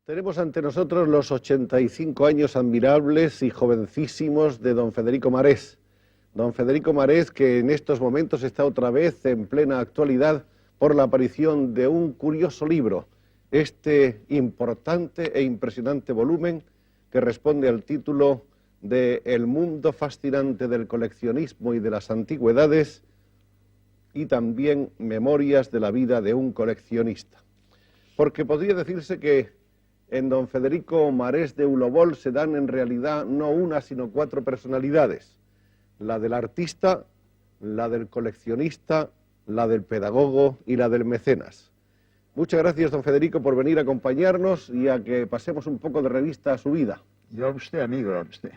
Tenemos ante nosotros los 85 años admirables y jovencísimos de don Federico Marés. Don Federico Marés, que en estos momentos está otra vez en plena actualidad por la aparición de un curioso libro, este importante e impresionante volumen que responde al título de El mundo fascinante del coleccionismo y de las antigüedades, y también Memorias de la vida de un coleccionista. Porque podría decirse que en don Federico Marés de Ulobol se dan en realidad no una, sino 4 personalidades: la del artista, la del coleccionista, la del pedagogo y la del mecenas. Muchas gracias, don Federico, por venir a acompañarnos y a que pasemos un poco de revista a su vida. Yo a usted, amigo, a usted.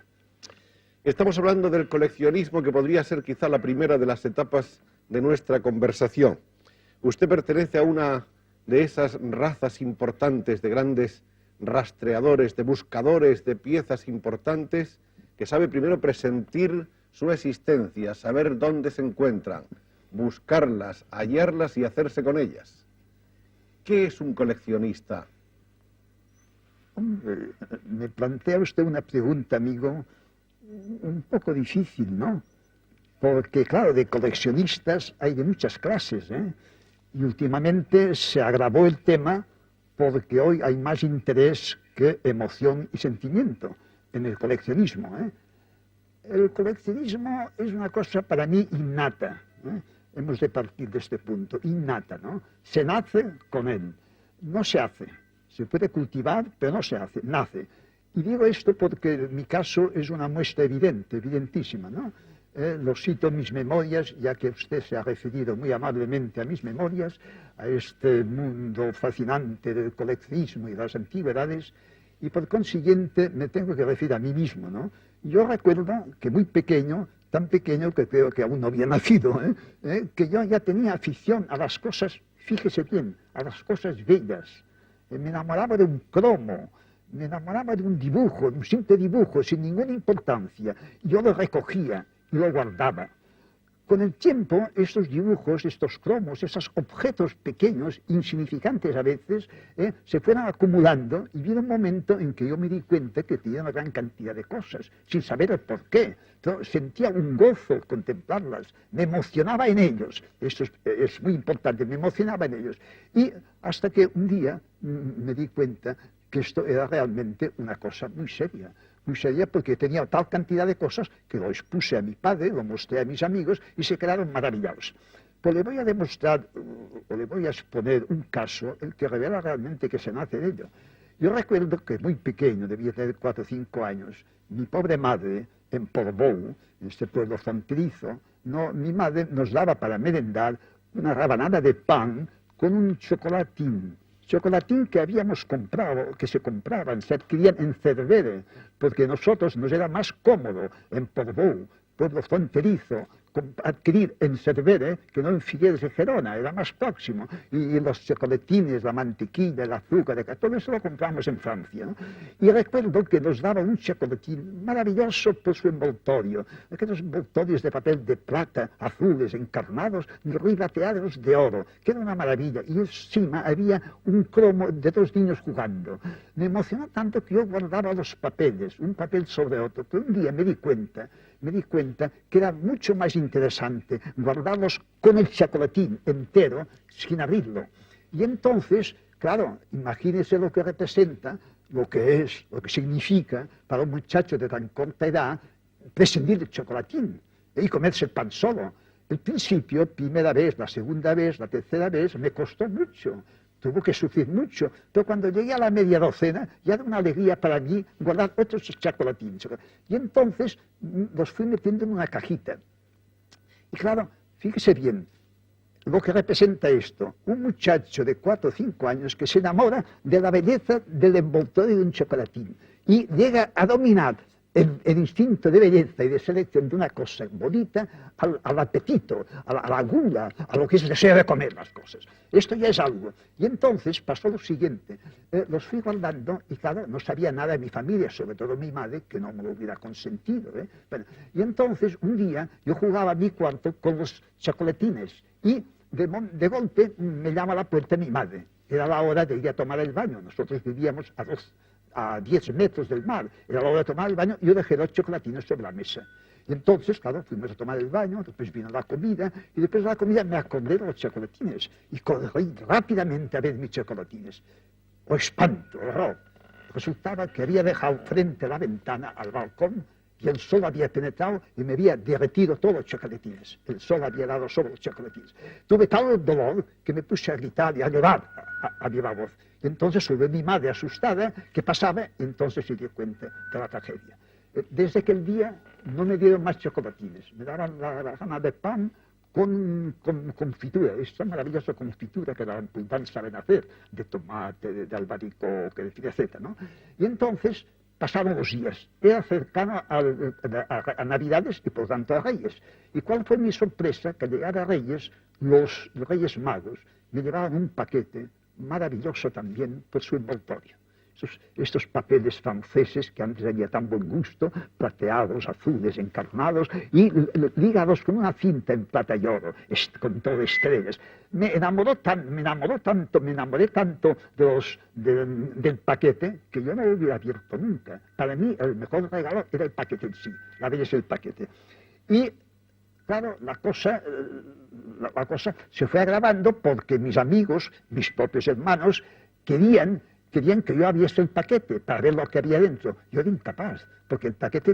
Estamos hablando del coleccionismo, que podría ser quizá la primera de las etapas de nuestra conversación. Usted pertenece a una de esas razas importantes de grandes rastreadores, de buscadores de piezas importantes, que sabe primero presentir su existencia, saber dónde se encuentran, buscarlas, hallarlas y hacerse con ellas. ¿Qué es un coleccionista? Hombre, me plantea usted una pregunta, amigo, un poco difícil, ¿no? Porque, claro, de coleccionistas hay de muchas clases, ¿eh? Y últimamente se agravó el tema porque hoy hay más interés que emoción y sentimiento en el coleccionismo, ¿eh? El coleccionismo es una cosa para mí innata, ¿eh? Hemos de partir de este punto, innata, ¿no? Se nace con él, no se hace. Se puede cultivar, pero no se hace, nace. Y digo esto porque mi caso es una muestra evidente, evidentísima, ¿no? Lo cito en mis memorias, ya que usted se ha referido muy amablemente a mis memorias, a este mundo fascinante del coleccionismo y de las antigüedades, y por consiguiente me tengo que referir a mí mismo, ¿no? Yo recuerdo que muy pequeño, tan pequeño que creo que aún no había nacido, que yo ya tenía afición a las cosas, fíjese bien, a las cosas bellas. Me enamoraba de un cromo, me enamoraba de un dibujo, de un simple dibujo, sin ninguna importancia. Yo lo recogía y lo guardaba. Con el tiempo, estos dibujos, estos cromos, esos objetos pequeños, insignificantes a veces, se fueron acumulando, y vino un momento en que yo me di cuenta que tenía una gran cantidad de cosas, sin saber el por qué. Entonces, sentía un gozo al contemplarlas, me emocionaba en ellos. Esto es muy importante, me emocionaba en ellos. Y hasta que un día me di cuenta que esto era realmente una cosa muy seria porque tenía tal cantidad de cosas que lo expuse a mi padre, lo mostré a mis amigos y se quedaron maravillados. Pues le voy a demostrar, o le voy a exponer un caso, el que revela realmente que se nace de ello. Yo recuerdo que muy pequeño, debía tener 4 o 5 años, mi pobre madre, en Portbou, en este pueblo fronterizo, mi madre nos daba para merendar una rabanada de pan con un chocolatín que habíamos comprado, que se compraban, se adquirían en Cervere, porque a nosotros nos era más cómodo en Portbou, pueblo fronterizo, adquirir en Cervere que no en Figueres de Gerona, era más próximo. Y los chocolatines, la mantequilla, el azúcar, todo eso lo compramos en Francia, ¿no? Y recuerdo que nos daban un chocolatín maravilloso por su envoltorio, aquellos envoltorios de papel de plata, azules, encarnados, ribateados de oro, que era una maravilla. Y encima había un cromo de 2 niños jugando. Me emocionó tanto que yo guardaba los papeles, un papel sobre otro, pero un día me di cuenta que era mucho más interesante guardarlos con el chocolatín entero, sin abrirlo. Y entonces, claro, imagínese lo que representa, lo que significa para un muchacho de tan corta edad prescindir del chocolatín y comerse el pan solo. El principio, primera vez, la segunda vez, la tercera vez, me costó mucho. Tuvo que sufrir mucho, pero cuando llegué a la media docena, ya era una alegría para mí guardar otros chocolatines. Y entonces los fui metiendo en una cajita. Y claro, fíjese bien, lo que representa esto, un muchacho de 4 o 5 años que se enamora de la belleza del envoltorio de un chocolatín y llega a dominar el instinto de belleza y de selección de una cosa bonita al apetito, a la gula, a lo que es el deseo de comer las cosas. Esto ya es algo. Y entonces pasó lo siguiente, los fui guardando y claro, no sabía nada de mi familia, sobre todo mi madre, que no me lo hubiera consentido. Bueno, y entonces un día yo jugaba a mi cuarto con los chocolatines y de golpe me llama a la puerta mi madre. era la hora de ir a tomar el baño. Nosotros vivíamos a 10 metros del mar, era la hora de tomar el baño, y yo dejé los chocolatinos sobre la mesa. Y entonces, claro, fuimos a tomar el baño, después vino la comida, y después de la comida me acordé de los chocolatines, y corrí rápidamente a ver mis chocolatines. ¡Oh, espanto, horror! Resultaba que había dejado frente a la ventana al balcón, y el sol había penetrado y me había derretido todos los chocolatines. El sol había dado sobre los chocolatines. Tuve tal dolor que me puse a gritar y a llorar a viva voz. Y entonces subió mi madre asustada, que pasaba, y entonces se dio cuenta de la tragedia. Desde aquel día no me dieron más chocolatines. Me daban la gana de pan con confitura, esta maravillosa confitura que la Pulpán saben hacer, de tomate, de albaricoque, de etc., ¿no? Y entonces pasaron los días, era cercano a Navidades y por tanto a Reyes. ¿Y cuál fue mi sorpresa? Que al llegar a Reyes, los Reyes Magos me llevaban un paquete maravilloso también por su envoltorio. Estos papeles franceses que antes había tan buen gusto, plateados, azules, encarnados y ligados con una cinta en plata y oro, con todo estrellas. Me enamoré tanto del paquete que yo no lo hubiera abierto nunca. Para mí el mejor regalo era el paquete en sí, la belleza del paquete. Y claro, la cosa se fue agravando porque mis amigos, mis propios hermanos, querían que yo abriese el paquete para ver lo que había dentro. Yo era incapaz, porque el paquete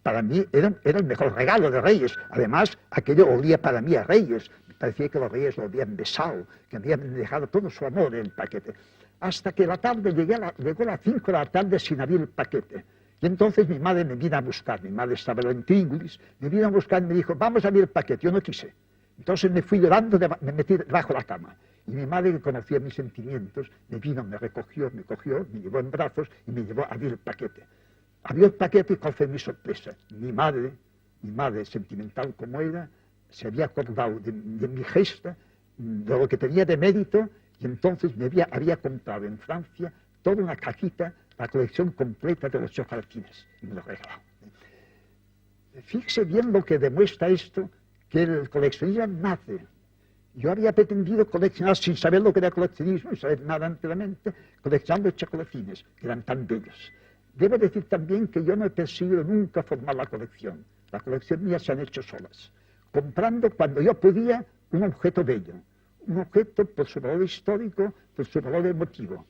para mí era el mejor regalo de Reyes. Además, aquello olía para mí a Reyes. Me parecía que los Reyes lo habían besado, que habían dejado todo su amor en el paquete. Hasta que la tarde llegó a las 5 de la tarde sin abrir el paquete. Y entonces mi madre me vino a buscar. Mi madre estaba en Trígulis, me vino a buscar y me dijo, vamos a abrir el paquete. Yo no quise. Entonces me fui llorando, me metí debajo de la cama. Y mi madre, que conocía mis sentimientos, me vino, me cogió, me llevó en brazos y me llevó a abrir el paquete. Abrió el paquete y cuál fue mi sorpresa. Mi madre, sentimental como era, se había acordado de mi gesta, de lo que tenía de mérito, y entonces me había comprado en Francia toda una cajita, la colección completa de los chocolatines, y me lo regaló. Fíjese bien lo que demuestra esto, que el coleccionismo nace. Yo había pretendido coleccionar sin saber lo que era coleccionismo, sin saber nada anteriormente, coleccionando chocolatines, que eran tan bellos. Debo decir también que yo no he perseguido nunca formar la colección. La colección mía se han hecho solas, comprando cuando yo podía un objeto bello, un objeto por su valor histórico, por su valor emotivo,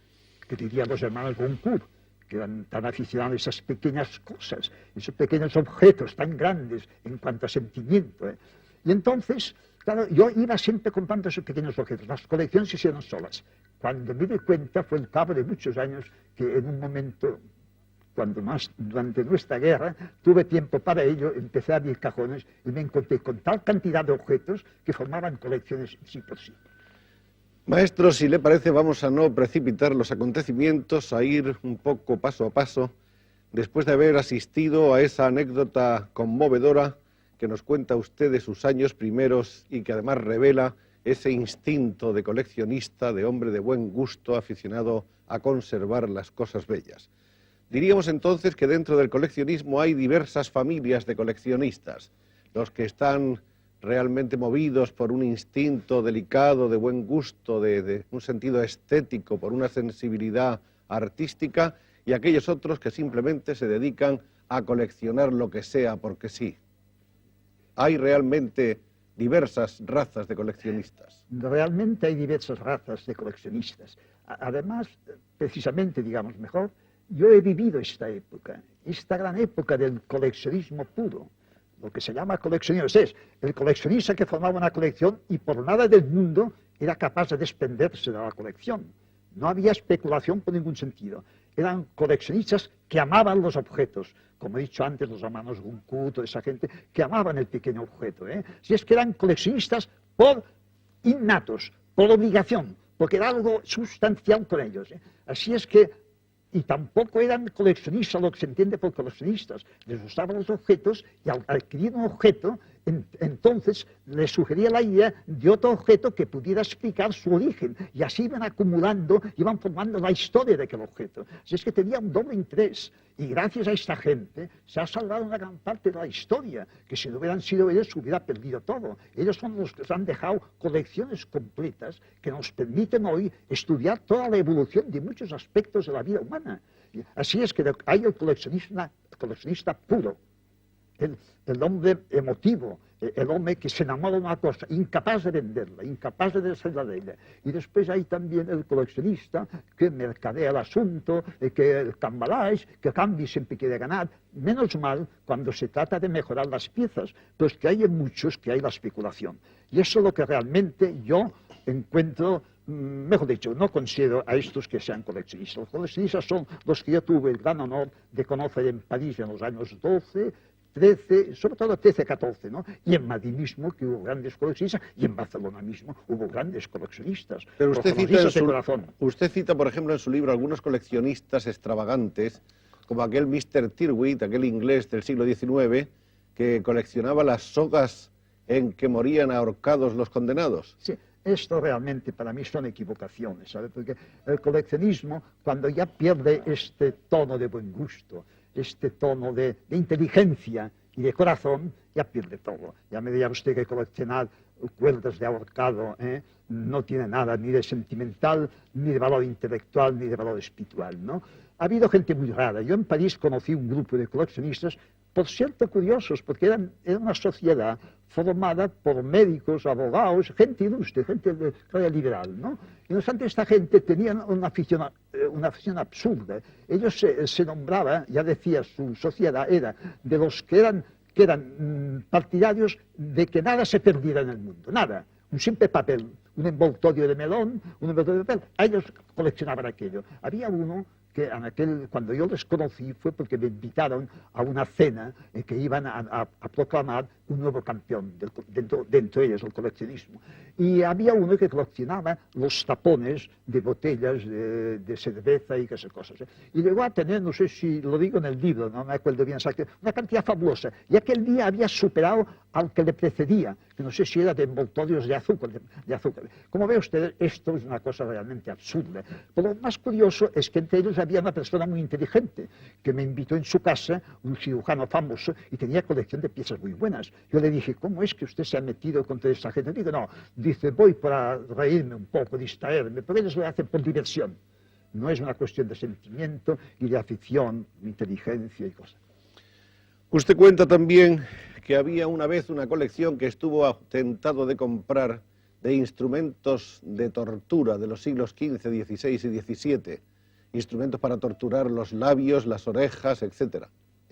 que dirían los hermanos Goncourt, que eran tan aficionados a esas pequeñas cosas, esos pequeños objetos tan grandes en cuanto a sentimiento. Y entonces, claro, yo iba siempre comprando esos pequeños objetos. Las colecciones se hicieron solas. Cuando me di cuenta, fue al cabo de muchos años, que en un momento, durante nuestra guerra, tuve tiempo para ello, empecé a abrir cajones y me encontré con tal cantidad de objetos que formaban colecciones sí por sí. Maestro, si le parece, vamos a no precipitar los acontecimientos, a ir un poco paso a paso, después de haber asistido a esa anécdota conmovedora que nos cuenta usted de sus años primeros y que además revela ese instinto de coleccionista, de hombre de buen gusto, aficionado a conservar las cosas bellas. Diríamos entonces que dentro del coleccionismo hay diversas familias de coleccionistas, los que están realmente movidos por un instinto delicado, de buen gusto, de un sentido estético, por una sensibilidad artística, y aquellos otros que simplemente se dedican a coleccionar lo que sea porque sí. Hay realmente diversas razas de coleccionistas. Realmente hay diversas razas de coleccionistas. Además, precisamente, digamos mejor, yo he vivido esta gran época del coleccionismo puro. Lo que se llama coleccionismo es el coleccionista que formaba una colección y por nada del mundo era capaz de desprenderse de la colección. No había especulación por ningún sentido. Eran coleccionistas que amaban los objetos, como he dicho antes, los hermanos Goncourt, toda esa gente que amaban el pequeño objeto. Si es que eran coleccionistas por innatos, por obligación, porque era algo sustancial con ellos. Así es que, y tampoco eran coleccionistas, lo que se entiende por coleccionistas. Les gustaban los objetos y al adquirir un objeto Entonces le sugería la idea de otro objeto que pudiera explicar su origen, y así iban acumulando, iban formando la historia de aquel objeto. Así es que tenía un doble interés, y gracias a esta gente se ha salvado una gran parte de la historia, que si no hubieran sido ellos se hubiera perdido todo. Ellos son los que nos han dejado colecciones completas que nos permiten hoy estudiar toda la evolución de muchos aspectos de la vida humana. Así es que hay el coleccionista puro, el hombre emotivo, el hombre que se enamora de una cosa, incapaz de venderla, incapaz de deshacerla de ella. Y después hay también el coleccionista que mercadea el asunto, que el cambalache, que cambia y siempre quiere ganar. Menos mal cuando se trata de mejorar las piezas, pues que hay en muchos que hay la especulación. Y eso es lo que realmente yo encuentro. Mejor dicho, no considero a estos que sean coleccionistas. Los coleccionistas son los que yo tuve el gran honor de conocer en París en los años 12, 13, sobre todo 13, 14, ¿no? Y en Madrid mismo, que hubo grandes coleccionistas, y en Barcelona mismo hubo grandes coleccionistas. Pero usted cita, por ejemplo, en su libro algunos coleccionistas extravagantes, como aquel Mr. Tyrwhitt, aquel inglés del siglo XIX, que coleccionaba las sogas en que morían ahorcados los condenados. Sí. Esto realmente para mí son equivocaciones, ¿sabes? Porque el coleccionismo, cuando ya pierde este tono de buen gusto, este tono de inteligencia y de corazón, ya pierde todo. Ya me diría usted que coleccionar cuerdas de ahorcado no tiene nada ni de sentimental, ni de valor intelectual, ni de valor espiritual, ¿no? Ha habido gente muy rara. Yo en París conocí un grupo de coleccionistas, por cierto curiosos, porque era una sociedad formada por médicos, abogados, gente ilustre, gente de clase liberal, ¿no? Y no obstante, esta gente tenía una afición absurda. Ellos se nombraban, ya decía, su sociedad era de los que eran partidarios de que nada se perdiera en el mundo, nada. Un simple papel, un envoltorio de melón, un envoltorio de papel. Ellos coleccionaban aquello. Había uno que cuando yo les conocí fue porque me invitaron a una cena en que iban a proclamar un nuevo campeón dentro de ellos, el coleccionismo. Y había uno que coleccionaba los tapones de botellas de cerveza y esas cosas. Y llegó a tener, no sé si lo digo en el libro, no me acuerdo bien exactamente, una cantidad fabulosa. Y aquel día había superado al que le precedía, que no sé si era de envoltorios de azúcar. Como ve usted, esto es una cosa realmente absurda. Pero lo más curioso es que entre ellos había una persona muy inteligente que me invitó en su casa, un cirujano famoso, y tenía colección de piezas muy buenas. Yo le dije, ¿cómo es que usted se ha metido con toda esta gente? Digo, no, dice, voy para reírme un poco, distraerme, pero ellos lo hacen por diversión. No es una cuestión de sentimiento y de afición, de inteligencia y cosas. Usted cuenta también que había una vez una colección que estuvo tentado de comprar de instrumentos de tortura de los siglos XV, XVI y XVII, instrumentos para torturar los labios, las orejas, etc.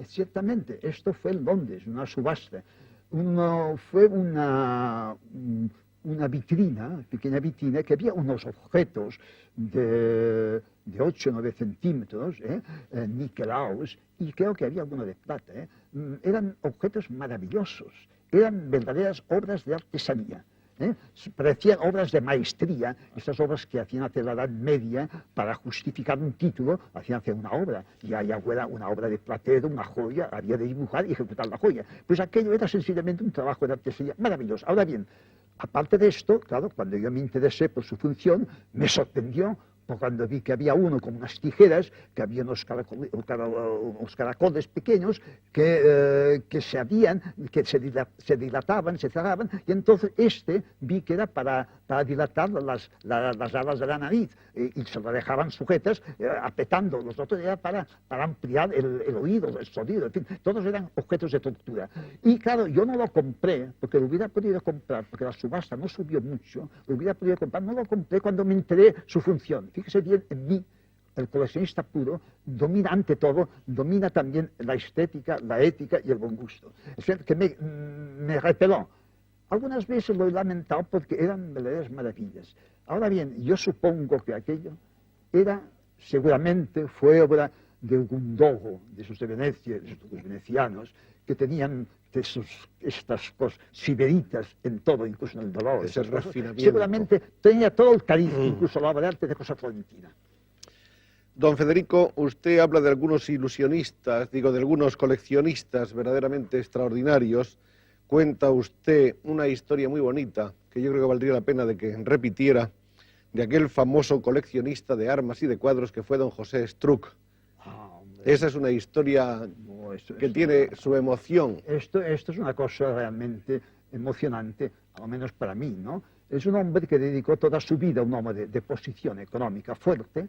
Ciertamente, esto fue en Londres, una subasta. Fue una vitrina, pequeña vitrina, que había unos objetos de 8 o 9 centímetros, niquelados, y creo que había alguno de plata. Eran objetos maravillosos, eran verdaderas obras de artesanía. Parecían obras de maestría, estas obras que hacían hacia la Edad Media para justificar un título, hacían hacer una obra, y allá fuera una obra de platero, una joya, había de dibujar y ejecutar la joya. Pues aquello era sencillamente un trabajo de artesanía maravilloso. Ahora bien, aparte de esto, claro, cuando yo me interesé por su función, me sorprendió cuando vi que había uno con unas tijeras, que había unos caracoles pequeños que se dilataban, se cerraban, y entonces vi que era para dilatar las alas de la nariz, y se lo dejaban sujetas, apretando. Los otros era para ampliar el oído, el sonido, en fin, todos eran objetos de tortura. Y claro, yo no lo compré, porque lo hubiera podido comprar, porque la subasta no subió mucho, lo hubiera podido comprar, no lo compré cuando me enteré su función. Fíjese bien, en mí, el coleccionista puro, domina ante todo, domina también la estética, la ética y el buen gusto. Es decir, que me repeló. Algunas veces lo he lamentado porque eran verdaderas maravillas. Ahora bien, yo supongo que aquello seguramente fue obra de algún dogo, de esos de Venecia, de esos venecianos, que tenían estas cosas siberitas en todo, incluso en el dolor. Ese refinamiento. Seguramente tenía todo el cariño, incluso la obra de arte de cosa florentina. Don Federico, usted habla de algunos ilusionistas, de algunos coleccionistas verdaderamente extraordinarios, cuenta usted una historia muy bonita, que yo creo que valdría la pena de que repitiera, de aquel famoso coleccionista de armas y de cuadros que fue don José Estruc. Esa es una historia que tiene su emoción. Esto es una cosa realmente emocionante, al menos para mí, ¿no? Es un hombre que dedicó toda su vida, un hombre de posición económica fuerte,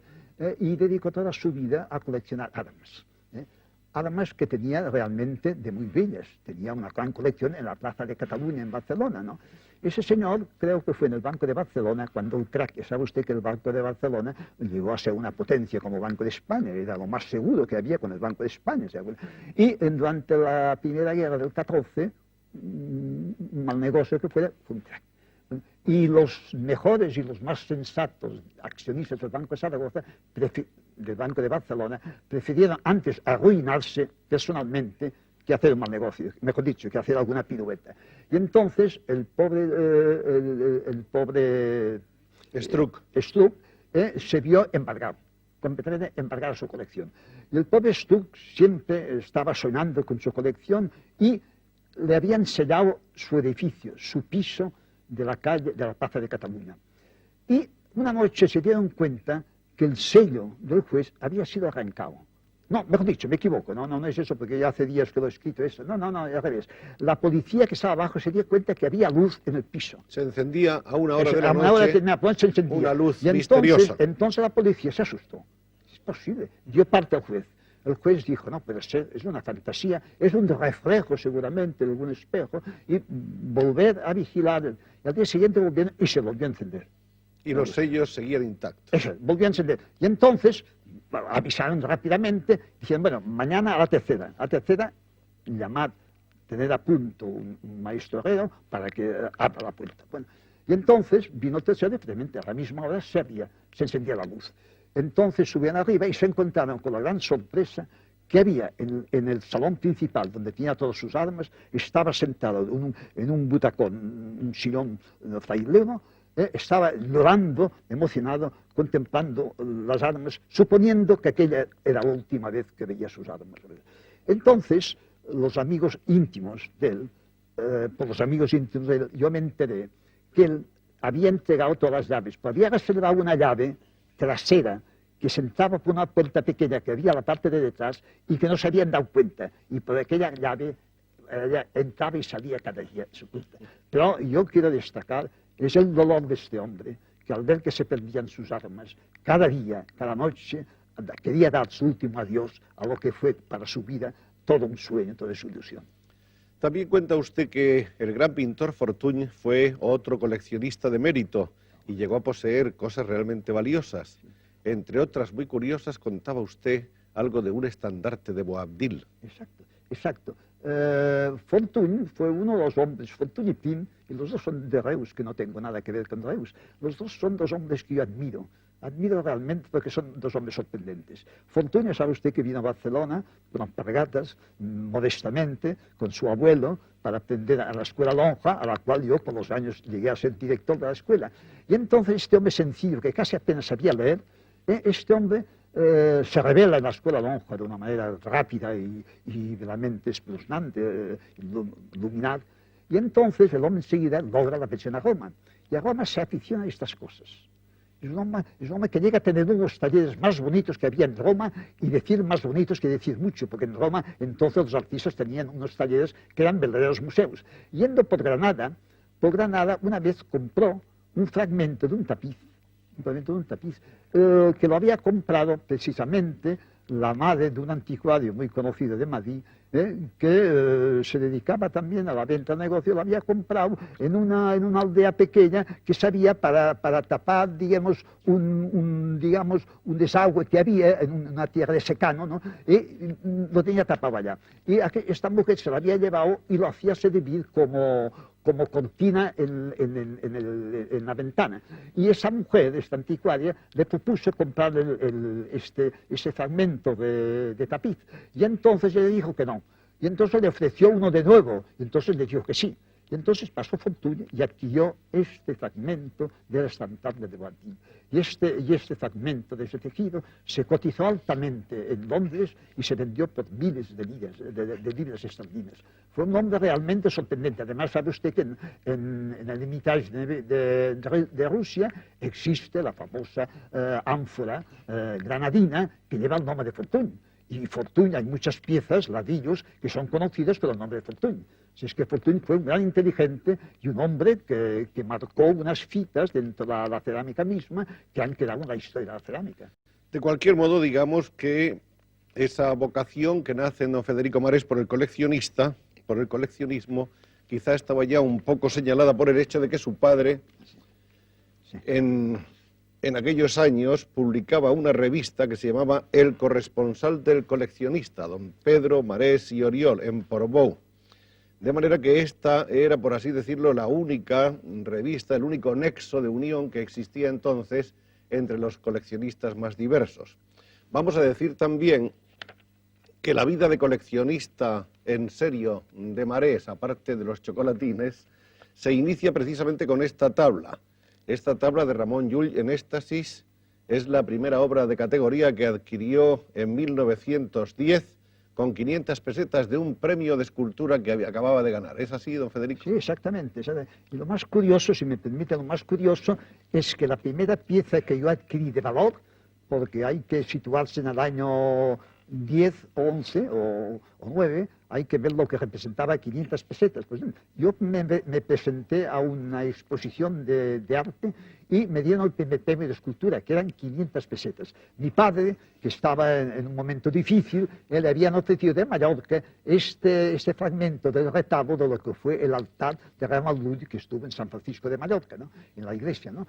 y dedicó toda su vida a coleccionar armas. Armas que tenía realmente de muy bellas. Tenía una gran colección en la Plaza de Cataluña, en Barcelona, ¿no? Ese señor, creo que fue en el Banco de Barcelona, cuando el crack, sabe usted que el Banco de Barcelona llegó a ser una potencia como Banco de España, era lo más seguro que había con el Banco de España. Y durante la Primera Guerra del 14, un mal negocio que fue un crack. Y los mejores y los más sensatos accionistas del Banco de Zaragoza, del Banco de Barcelona, prefirieron antes arruinarse personalmente que hacer un mal negocio, mejor dicho, que hacer alguna pirueta. Y entonces el pobre Estruc se vio embargado, completamente embargado su colección. Y el pobre Estruc siempre estaba soñando con su colección y le habían sellado su edificio, su piso de la calle, de la Plaza de Cataluña. Y una noche se dieron cuenta que el sello del juez había sido arrancado. No, mejor dicho, me equivoco, no es eso, porque ya hace días que lo he escrito eso. No, al revés. La policía que estaba abajo se dio cuenta que había luz en el piso. se encendía a una hora de la noche se encendía. Una luz y misteriosa. Entonces la policía se asustó. Es posible. Dio parte al juez. El juez dijo, no puede ser, es una fantasía, es un reflejo seguramente de algún espejo, y volver a vigilar. Y al día siguiente volvieron y se volvió a encender. Y los sellos seguían intactos. Eso, volvió a encender. Y entonces avisaron rápidamente, dijeron, bueno, mañana a la tercera, llamad, tener a punto un maestro herrero para que abra la puerta. Bueno, y entonces vino el tercero y finalmente a la misma hora se encendía la luz. Entonces subían arriba y se encontraron con la gran sorpresa que había en el salón principal, donde tenía todas sus armas, estaba sentado en un butacón, un sillón frailero, estaba llorando, emocionado, contemplando las armas, suponiendo que aquella era la última vez que veía sus armas. Entonces, los amigos íntimos de él, por los amigos íntimos de él, yo me enteré que él había entregado todas las llaves, pero había reservado una llave trasera que sentaba por una puerta pequeña que había a la parte de detrás y que no se habían dado cuenta, y por aquella llave ella entraba y salía cada día de su puerta. Pero yo quiero destacar, es el dolor de este hombre, que al ver que se perdían sus armas, cada día, cada noche, quería dar su último adiós a lo que fue para su vida todo un sueño, toda su ilusión. También cuenta usted que el gran pintor Fortuny fue otro coleccionista de mérito y llegó a poseer cosas realmente valiosas. Entre otras muy curiosas, contaba usted algo de un estandarte de Boabdil. Exacto. Fortuny fue uno de los hombres, Fortuny y Pin, y los dos son de Reus, que no tengo nada que ver con Reus. Los dos son dos hombres que yo admiro realmente porque son dos hombres sorprendentes. Fortuny, sabe usted que vino a Barcelona con alpargatas, modestamente, con su abuelo, para aprender a la escuela Lonja, a la cual yo por los años llegué a ser director de la escuela. Y entonces este hombre sencillo, que casi apenas sabía leer, este hombre se revela en la escuela Lonja de una manera rápida y realmente espeluznante, luminar. Y entonces el hombre enseguida logra la pensión a Roma. Y a Roma se aficiona a estas cosas. Es un hombre que llega a tener unos talleres más bonitos que había en Roma, y decir más bonitos que decir mucho, porque en Roma entonces los artistas tenían unos talleres que eran verdaderos museos. Yendo por Granada, una vez compró un fragmento de un tapiz, que lo había comprado precisamente la madre de un anticuario muy conocido de Madrid, que se dedicaba también a la venta de negocio. Lo había comprado en una aldea pequeña que servía para tapar, digamos, un desagüe que había en una tierra de secano, ¿no? Y lo tenía tapado allá. Y esta mujer se lo había llevado y lo hacía servir como cortina en la ventana. Y esa mujer, esta anticuaria, le propuso comprar ese fragmento de tapiz. Y entonces ella le dijo que no. Y entonces le ofreció uno de nuevo. Y entonces le dijo que sí. Y entonces pasó fortuna y adquirió este fragmento de la estampable de Boitil. Y este fragmento de ese tejido se cotizó altamente en Londres y se vendió por miles de libras esterlinas. Fue un hombre realmente sorprendente. Además, sabe usted que en el Hermitage de Rusia existe la famosa ánfora granadina que lleva el nombre de Fortuny. Y Fortuny, hay muchas piezas, ladrillos, que son conocidos por el nombre de Fortuny. Si es que Fortuny fue un gran inteligente y un hombre que marcó unas fitas dentro de la cerámica misma que han quedado en la historia de la cerámica. De cualquier modo, digamos que esa vocación que nace en don Federico Marés por el coleccionista, por el coleccionismo, quizá estaba ya un poco señalada por el hecho de que su padre, Sí. en aquellos años, publicaba una revista que se llamaba El Corresponsal del Coleccionista, don Pedro Marés y Oriol, en Portbou. De manera que esta era, por así decirlo, la única revista, el único nexo de unión que existía entonces entre los coleccionistas más diversos. Vamos a decir también que la vida de coleccionista en serio de Marés, aparte de los chocolatines, se inicia precisamente con esta tabla. Esta tabla de Ramón Llull en éxtasis es la primera obra de categoría que adquirió en 1910 con 500 pesetas de un premio de escultura que acababa de ganar. ¿Es así, don Federico? Sí, exactamente. Y lo más curioso, si me permite, lo más curioso es que la primera pieza que yo adquirí de valor, porque hay que situarse en el año 10, 11 o 9, hay que ver lo que representaba 500 pesetas. Pues yo me presenté a una exposición de arte y me dieron el primer premio de escultura, que eran 500 pesetas. Mi padre, que estaba en un momento difícil, le habían ofrecido de Mallorca este fragmento del retablo de lo que fue el altar de Ramón Llull, que estuvo en San Francisco de Mallorca, ¿no? En la iglesia, ¿no?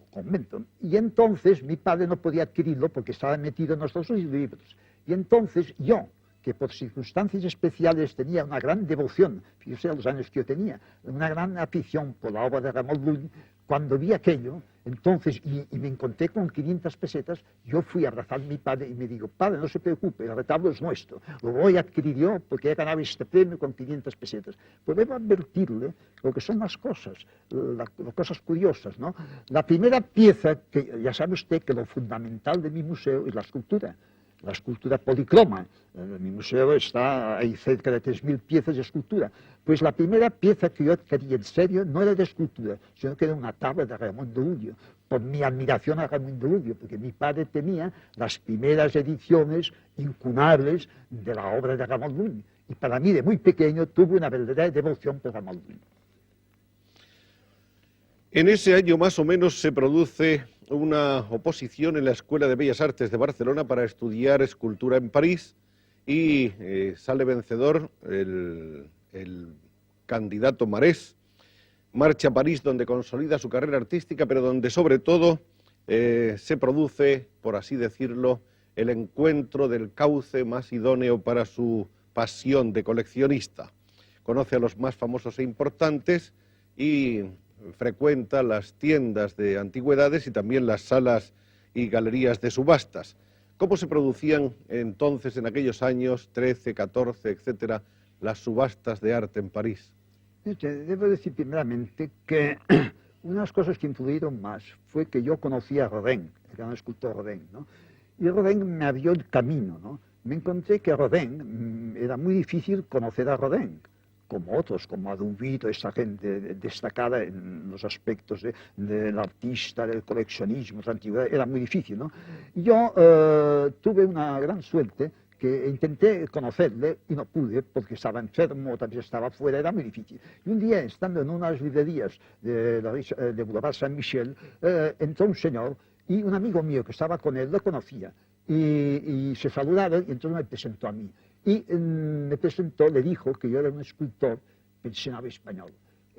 Convento. Y entonces mi padre no podía adquirirlo porque estaba metido en nuestros libros. Y entonces yo, que por circunstancias especiales tenía una gran devoción, fíjese a los años que yo tenía, una gran afición por la obra de Ramón Llull, cuando vi aquello, entonces, y me encontré con 500 pesetas, yo fui a abrazar a mi padre y me digo, padre, no se preocupe, el retablo es nuestro, lo voy a adquirir yo porque he ganado este premio con 500 pesetas. Pues debo advertirle lo que son las cosas, las cosas curiosas, ¿no? La primera pieza, que ya sabe usted que lo fundamental de mi museo es la escultura policroma. Mi museo está, hay cerca de 3.000 piezas de escultura. Pues la primera pieza que yo adquirí en serio no era de escultura, sino que era una tabla de Ramón de Ulloa, por mi admiración a Ramón de Ulloa, porque mi padre tenía las primeras ediciones incunables de la obra de Ramón de Ulloa. Y para mí, de muy pequeño, tuve una verdadera devoción por Ramón de Ulloa. En ese año más o menos se produce una oposición en la Escuela de Bellas Artes de Barcelona para estudiar escultura en París y sale vencedor el candidato Marés. Marcha a París donde consolida su carrera artística, pero donde sobre todo se produce, por así decirlo, el encuentro del cauce más idóneo para su pasión de coleccionista. Conoce a los más famosos e importantes y frecuenta las tiendas de antigüedades y también las salas y galerías de subastas. ¿Cómo se producían entonces, en aquellos años, 13, 14, etcétera, las subastas de arte en París? Debo decir primeramente que una de las cosas que influyeron más fue que yo conocí a Rodin, el gran escultor Rodin, ¿no? Y Rodin me abrió el camino, ¿no? Me encontré que Rodin, era muy difícil conocer a Rodin, como otros, como Adubito, esta gente destacada en los aspectos del artista, del coleccionismo, de la antigüedad, era muy difícil, ¿no? Yo tuve una gran suerte que intenté conocerle y no pude porque estaba enfermo, tal vez estaba fuera, era muy difícil. Y un día, estando en unas librerías de Boulevard Saint-Michel, entró un señor y un amigo mío que estaba con él lo conocía y se saludaron y entonces me presentó a mí. Y me presentó, le dijo que yo era un escultor pensionado español.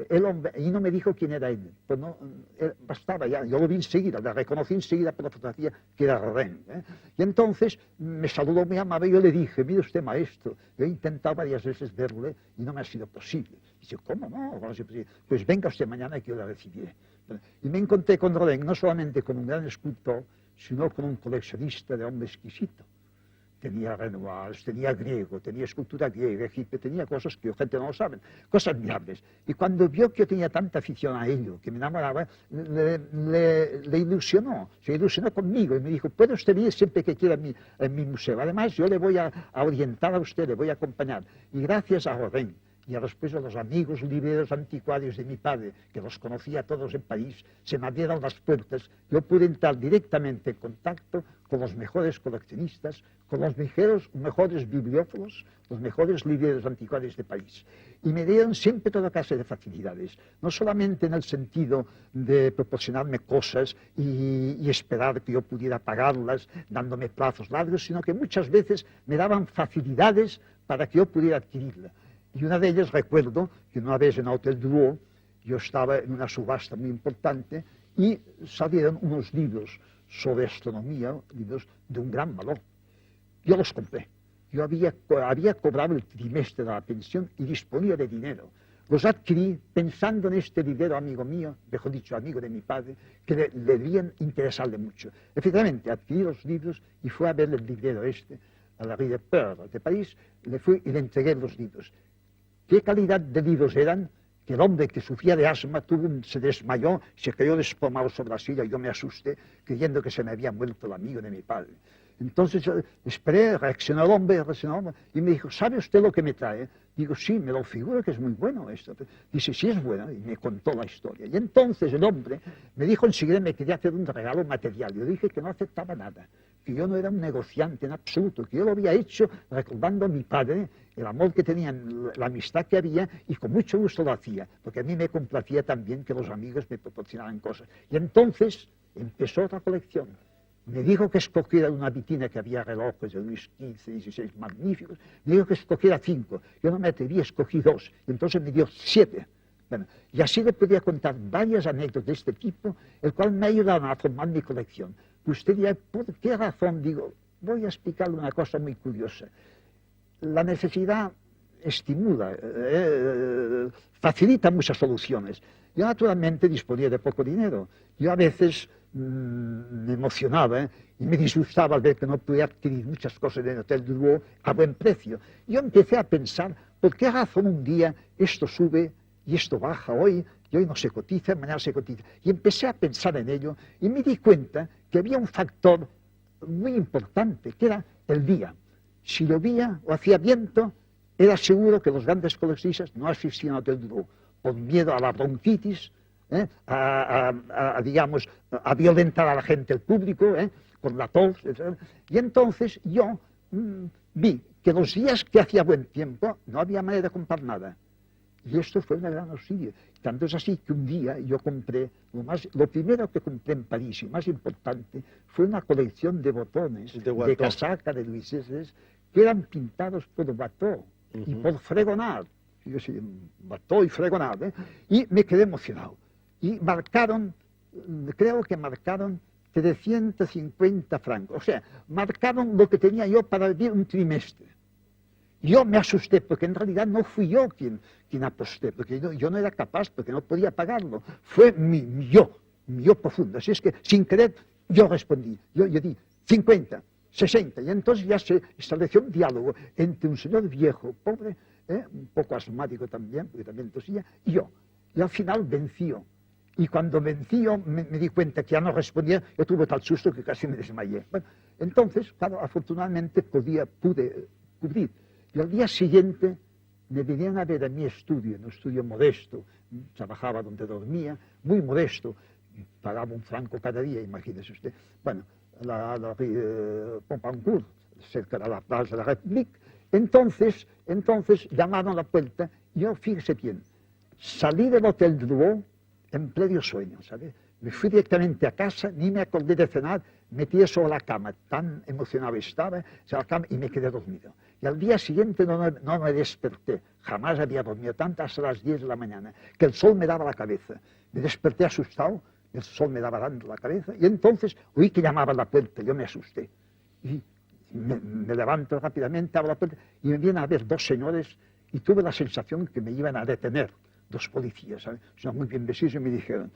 El hombre, y no me dijo quién era él, pues no, bastaba ya, yo lo vi enseguida, le reconocí enseguida por la fotografía que era Rodin. Y entonces me saludó muy amable y yo le dije, mire usted maestro, yo he intentado varias veces verle y no me ha sido posible. Dice, ¿cómo no? Pues venga usted mañana que yo le recibiré. Y me encontré con Rodin no solamente como un gran escultor, sino como un coleccionista de hombre exquisito. tenía Renoir, tenía griego, tenía escultura griega, egipcia, tenía cosas que la gente no lo sabe, cosas admirables. Y cuando vio que yo tenía tanta afición a ello, que me enamoraba, le ilusionó, se ilusionó conmigo y me dijo, puede usted venir siempre que quiera en mi museo. Además, yo le voy a orientar a usted, le voy a acompañar. Y gracias a Rodin y después a los amigos libreros anticuarios de mi padre, que los conocía todos en París, se me abrieron las puertas. Yo pude entrar directamente en contacto con los mejores coleccionistas, con los mejores bibliófilos, los mejores libreros anticuarios de París. Y me dieron siempre toda clase de facilidades, no solamente en el sentido de proporcionarme cosas y esperar que yo pudiera pagarlas, dándome plazos largos, sino que muchas veces me daban facilidades para que yo pudiera adquirirla. Y una de ellas recuerdo que una vez en Hotel Drouot yo estaba en una subasta muy importante y salieron unos libros sobre astronomía, libros de un gran valor. Yo los compré. Yo había cobrado el trimestre de la pensión y disponía de dinero. Los adquirí pensando en este librero amigo mío, mejor dicho, amigo de mi padre, que le debían interesarle mucho. Efectivamente, adquirí los libros y fui a ver el librero este, a la Rue de Perle de París, le fui y le entregué los libros. ¿Qué calidad de libros eran? Que el hombre que sufría de asma se desmayó, se cayó desplomado sobre la silla y yo me asusté, creyendo que se me había muerto el amigo de mi padre. Entonces esperé, reaccionó el hombre, y me dijo, ¿sabe usted lo que me trae? Digo, sí, me lo figuro que es muy bueno esto. Dice, sí es bueno, y me contó la historia. Y entonces el hombre me dijo enseguida que me quería hacer un regalo material. Yo dije que no aceptaba nada, que yo no era un negociante en absoluto, que yo lo había hecho recordando a mi padre, el amor que tenían, la amistad que había, y con mucho gusto lo hacía, porque a mí me complacía también que los amigos me proporcionaran cosas. Y entonces empezó otra colección. Me dijo que escogiera una vitrina que había relojes de Luis XV, XVI, magníficos. Me dijo que escogiera 5. Yo no me atreví, escogí 2. Y entonces me dio 7. Bueno, y así le podía contar varias anécdotas de este tipo, el cual me ayudaron a formar mi colección. Usted dirá, ¿por qué razón? Digo, voy a explicarle una cosa muy curiosa. La necesidad estimula, facilita muchas soluciones. Yo naturalmente disponía de poco dinero. Yo a veces me emocionaba y me disgustaba al ver que no podía adquirir muchas cosas en el Hotel Drouot a buen precio. Yo empecé a pensar, ¿por qué razón un día esto sube y esto baja hoy? Y hoy no se cotiza, mañana se cotiza. Y empecé a pensar en ello y me di cuenta que había un factor muy importante, que era el día. Si llovía o hacía viento, era seguro que los grandes coleccionistas no asistían al Hotel Drouot por miedo a la bronquitis, digamos, a violentar a la gente, el público, con la tos, etc. Y entonces yo vi que los días que hacía buen tiempo no había manera de comprar nada. Y esto fue una gran auxilio. Tanto es así que un día yo compré, lo primero que compré en París y más importante, fue una colección de botones, de casaca de Louis XVI, que eran pintados por Watteau y por Fragonard. Yo sí, Watteau y Fragonard, y me quedé emocionado. Y marcaron, creo que marcaron 350 francos. O sea, marcaron lo que tenía yo para vivir un trimestre. Yo me asusté, porque en realidad no fui yo quien aposté, porque yo no era capaz, porque no podía pagarlo. Fue mi yo profundo. Así es que, sin querer, yo respondí. Yo di 50, 60. Y entonces ya se estableció un diálogo entre un señor viejo, pobre, un poco asmático también, porque también tosía, y yo. Y al final venció. Y cuando vencí yo me di cuenta que ya no respondía, yo tuve tal susto que casi me desmayé. Bueno, entonces, claro, afortunadamente pude cubrir. Y al día siguiente me vinieron a ver a mi estudio, en un estudio modesto, trabajaba donde dormía, muy modesto, pagaba un franco cada día, imagínese usted. Bueno, la Pompadour, cerca de la Plaza de la République. Entonces llamaron a la puerta, y yo, fíjese bien, salí del Hotel Drouot en pleno sueño, ¿sabe? Me fui directamente a casa, ni me acordé de cenar, me tiré sobre la cama, tan emocionado estaba, sobre la cama, y me quedé dormido. Y al día siguiente no me desperté, jamás había dormido tanto hasta las 10 de la mañana, que el sol me daba la cabeza. Me desperté asustado, el sol me daba dando la cabeza, y entonces oí que llamaba a la puerta, yo me asusté. Y me levanto rápidamente, abro la puerta, y me vienen a ver 2 señores, y tuve la sensación que me iban a detener. 2 policías, ¿sabes? Son muy bien vestidos y me dijeron,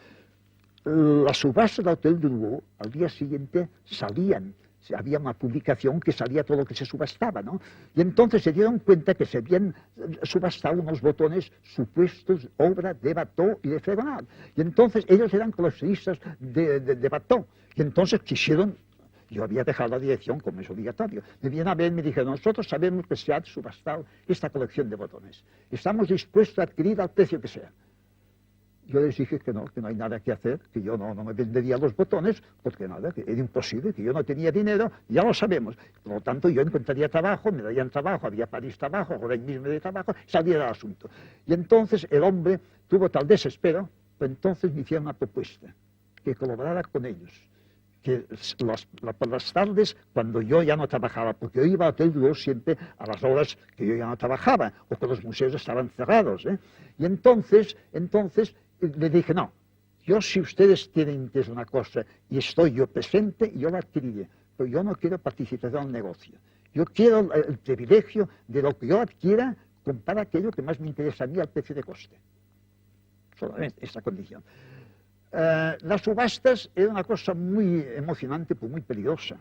la subasta del Hotel Drouot al día siguiente salían había una publicación que salía todo lo que se subastaba, ¿no? Y entonces se dieron cuenta que se habían subastado unos botones supuestos obra de Watteau y de Fragonard. Y entonces ellos eran coleccionistas de Watteau. Y entonces quisieron... Yo había dejado la dirección como es obligatorio. Me vienen a ver y me dijeron, nosotros sabemos que se ha subastado esta colección de botones. Estamos dispuestos a adquirir al precio que sea. Yo les dije que no hay nada que hacer, que yo no me vendería los botones, porque nada, que era imposible, que yo no tenía dinero, ya lo sabemos. Por lo tanto, yo encontraría trabajo, me darían trabajo, había París trabajo, ahora mismo de trabajo, salía del asunto. Y entonces el hombre tuvo tal desespero, pues entonces me hicieron una propuesta, que colaborara con ellos. Que por las tardes, cuando yo ya no trabajaba, porque yo iba a Hotel Dulot siempre a las horas que yo ya no trabajaba, o que los museos estaban cerrados, ¿eh? Y entonces le dije, no, yo si ustedes tienen interés en una cosa y estoy yo presente, yo la adquiriré, pero yo no quiero participar en el negocio. Yo quiero el privilegio de lo que yo adquiera comprar aquello que más me interesa a mí al precio de coste. Solamente esta condición. Las subastas era una cosa muy emocionante, pues muy peligrosa,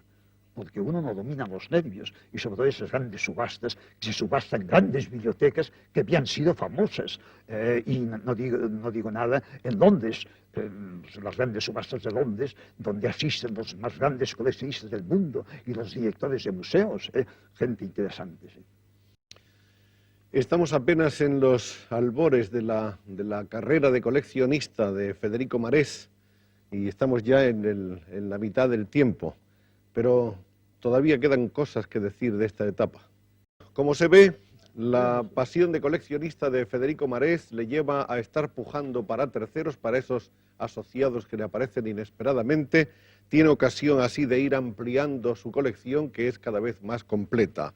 porque uno no domina los nervios, y sobre todo esas grandes subastas, que se subastan en grandes bibliotecas que habían sido famosas, y no digo nada, en Londres, las grandes subastas de Londres, donde asisten los más grandes coleccionistas del mundo y los directores de museos, gente interesante. ¿Sí? Estamos apenas en los albores de la carrera de coleccionista de Federico Marés y estamos ya en la mitad del tiempo, pero todavía quedan cosas que decir de esta etapa. Como se ve, la pasión de coleccionista de Federico Marés le lleva a estar pujando para terceros, para esos asociados que le aparecen inesperadamente. Tiene ocasión así de ir ampliando su colección, que es cada vez más completa.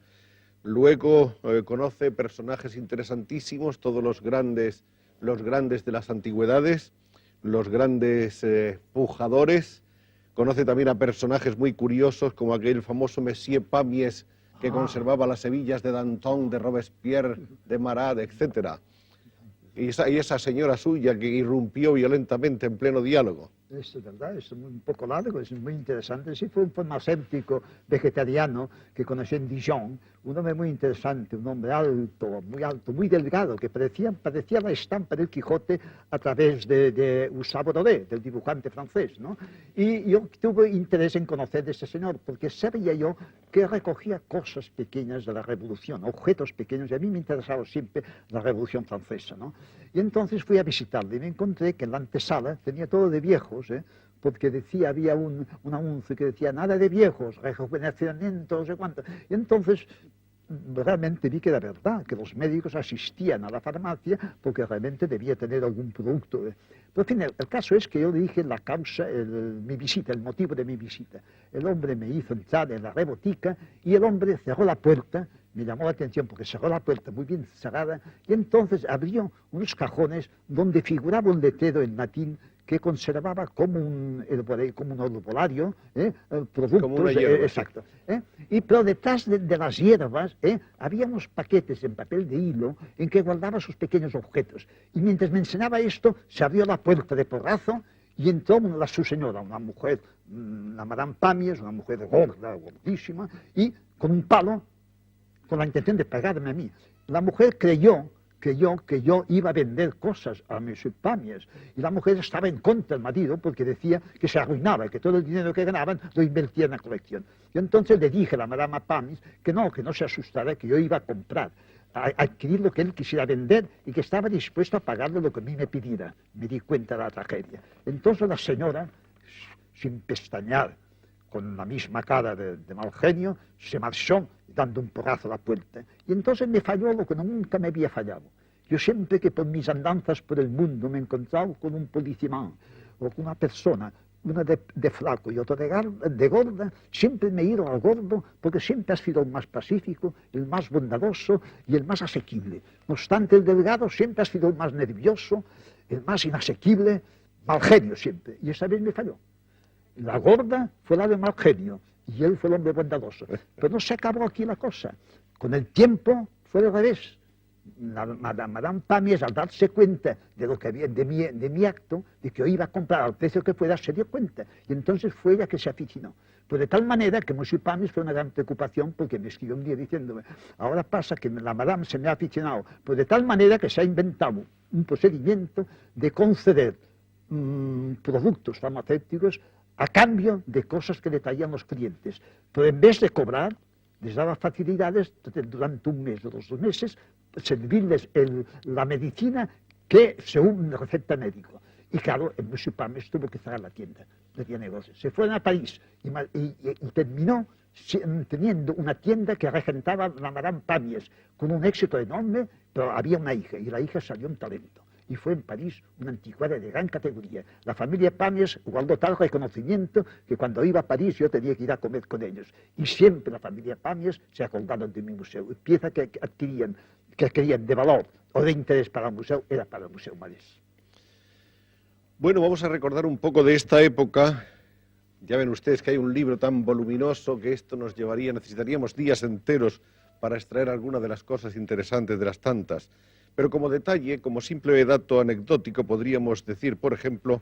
Luego conoce personajes interesantísimos, todos los grandes de las antigüedades, los grandes pujadores. Conoce también a personajes muy curiosos como aquel famoso Monsieur Pamiers que conservaba las hebillas de Danton, de Robespierre, de Marat, etc. Y esa señora suya que irrumpió violentamente en pleno diálogo. Esto es verdad, es un poco largo, es muy interesante. Sí, fue un farmacéutico vegetariano que conocí en Dijon, un hombre muy interesante, un hombre alto, muy delgado, que parecía la estampa del Quijote a través de Gustave Doré, del dibujante francés, ¿no? Y yo tuve interés en conocer a ese señor, porque sabía yo que recogía cosas pequeñas de la Revolución, objetos pequeños, y a mí me interesaba siempre la Revolución Francesa, ¿no? Y entonces fui a visitarle y me encontré que en la antesala tenía todo de viejos, porque decía, había un anuncio que decía, nada de viejos, rejuvenecimiento, no sé cuánto. Y entonces realmente vi que era verdad, que los médicos asistían a la farmacia porque realmente debía tener algún producto. Pero en fin, el caso es que yo le dije la causa, mi visita, el motivo de mi visita. El hombre me hizo entrar en la rebotica y el hombre cerró la puerta. Me llamó la atención porque cerró la puerta muy bien cerrada y entonces abrió unos cajones donde figuraba un letrero en latín que conservaba como un herbolario, productos, como una hierba, exacto. Y pero detrás de las hierbas había unos paquetes en papel de hilo en que guardaba sus pequeños objetos. Y mientras me enseñaba esto, se abrió la puerta de porrazo y entró su señora, una mujer, la Madame Pamiers, una mujer gorda, gordísima, y con un palo, con la intención de pegarme a mí. La mujer creyó que yo iba a vender cosas a Monsieur Pamiers, y la mujer estaba en contra del marido porque decía que se arruinaba y que todo el dinero que ganaban lo invertía en la colección. Y entonces le dije a la Madame Pamiers que no se asustara, que yo iba a comprar, a adquirir lo que él quisiera vender y que estaba dispuesto a pagarle lo que a mí me pidiera. Me di cuenta de la tragedia. Entonces la señora, sin pestañear, con la misma cara de mal genio, se marchó dando un porrazo a la puerta. Y entonces me falló lo que nunca me había fallado. Yo siempre que por mis andanzas por el mundo me he encontrado con un policimán o con una persona, una de flaco y otra de gorda, siempre me he ido al gordo porque siempre ha sido el más pacífico, el más bondadoso y el más asequible. No obstante, el delgado siempre ha sido el más nervioso, el más inasequible, mal genio siempre. Y esa vez me falló. La gorda fue la de mal genio y él fue el hombre bondadoso. Pero no se acabó aquí la cosa. Con el tiempo fue al revés. Madame Pamiers, al darse cuenta de lo que había, de mi acto, de que yo iba a comprar al precio que fuera, se dio cuenta. Y entonces fue ella que se aficionó. Pues de tal manera que Monsieur Pamiers fue una gran preocupación, porque me escribió un día diciéndome, ahora pasa que la Madame se me ha aficionado. Pues de tal manera que se ha inventado un procedimiento de conceder productos farmacéuticos a cambio de cosas que le traían los clientes. Pero en vez de cobrar, les daba facilidades durante un mes o 2 meses, servirles la medicina que según receta médico. Y claro, el Monsieur Pamiers tuvo que cerrar la tienda, no tenía negocios. Se fueron a París y terminó teniendo una tienda que regentaba la Madame Pamiers, con un éxito enorme, pero había una hija, y la hija salió un talento. Y fue en París una anticuaria de gran categoría. La familia Pamiers guardó tal reconocimiento que cuando iba a París yo tenía que ir a comer con ellos. Y siempre la familia Pamiers se acordaron de mi museo. Y piezas que adquirían de valor o de interés para el museo, era para el Museo Marés. Bueno, vamos a recordar un poco de esta época. Ya ven ustedes que hay un libro tan voluminoso que esto nos llevaría, necesitaríamos días enteros para extraer algunas de las cosas interesantes de las tantas. Pero como detalle, como simple dato anecdótico, podríamos decir, por ejemplo,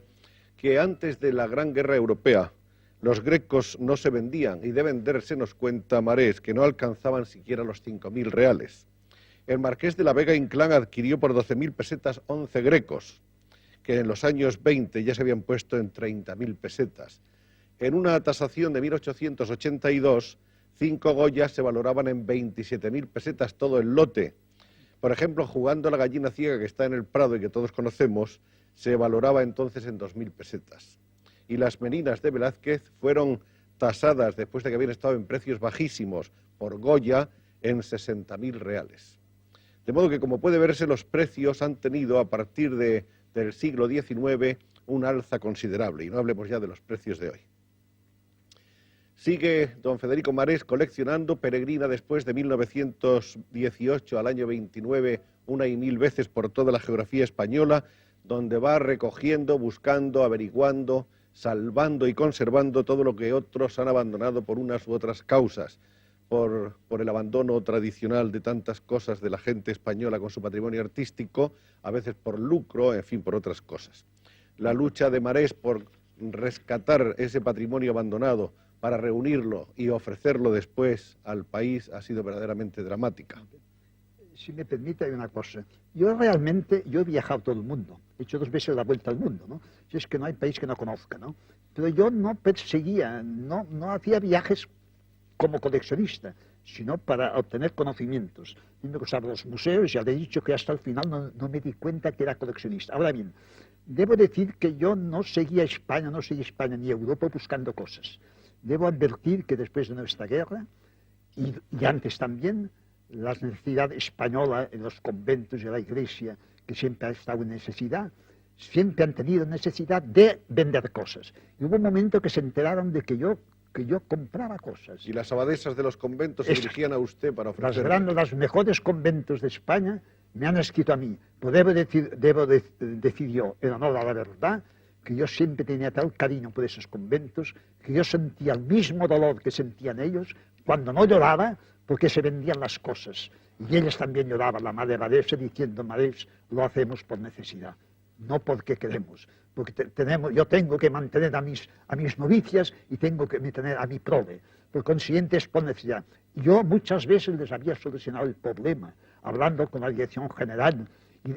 que antes de la Gran Guerra Europea, los grecos no se vendían, y de venderse nos cuenta Marés, que no alcanzaban siquiera los 5.000 reales. El marqués de la Vega Inclán adquirió por 12.000 pesetas 11 grecos, que en los años 20 ya se habían puesto en 30.000 pesetas. En una tasación de 1882, 5 Goyas se valoraban en 27.000 pesetas todo el lote. Por ejemplo, jugando a la gallina ciega que está en el Prado y que todos conocemos, se valoraba entonces en 2.000 pesetas. Y las meninas de Velázquez fueron tasadas, después de que habían estado en precios bajísimos, por Goya en 60.000 reales. De modo que, como puede verse, los precios han tenido a partir del siglo XIX un alza considerable, y no hablemos ya de los precios de hoy. Sigue don Federico Marés coleccionando, peregrina después de 1918 al año 29 una y mil veces por toda la geografía española, donde va recogiendo, buscando, averiguando, salvando y conservando todo lo que otros han abandonado por unas u otras causas, por el abandono tradicional de tantas cosas de la gente española con su patrimonio artístico, a veces por lucro, en fin, por otras cosas. La lucha de Marés por rescatar ese patrimonio abandonado, para reunirlo y ofrecerlo después al país, ha sido verdaderamente dramática. Si me permite, hay una cosa. Yo he viajado todo el mundo, he hecho 2 veces la vuelta al mundo, ¿no? Si es que no hay país que no conozca, ¿no? Pero yo no perseguía, no hacía viajes como coleccionista, sino para obtener conocimientos. Y me gustaban los museos, ya le he dicho que hasta el final no me di cuenta que era coleccionista. Ahora bien, debo decir que yo no seguí España ni Europa buscando cosas. Debo advertir que después de nuestra guerra, y antes también, la necesidad española en los conventos y en la iglesia, que siempre ha estado en necesidad, siempre han tenido necesidad de vender cosas. Y hubo un momento que se enteraron de que yo compraba cosas. Y las abadesas de los conventos se dirigían a usted para ofrecerle. Los mejores conventos de España me han escrito a mí. Pues debo decir yo, en honor a la verdad, que yo siempre tenía tal cariño por esos conventos, que yo sentía el mismo dolor que sentían ellos cuando no lloraba porque se vendían las cosas. Y ellos también lloraban, la madre abadesa, diciendo: Marés, lo hacemos por necesidad, no porque queremos. Porque yo tengo que mantener a mis novicias y tengo que mantener a mi prole. Por consiguiente, es por necesidad. Yo muchas veces les había solucionado el problema, hablando con la dirección general,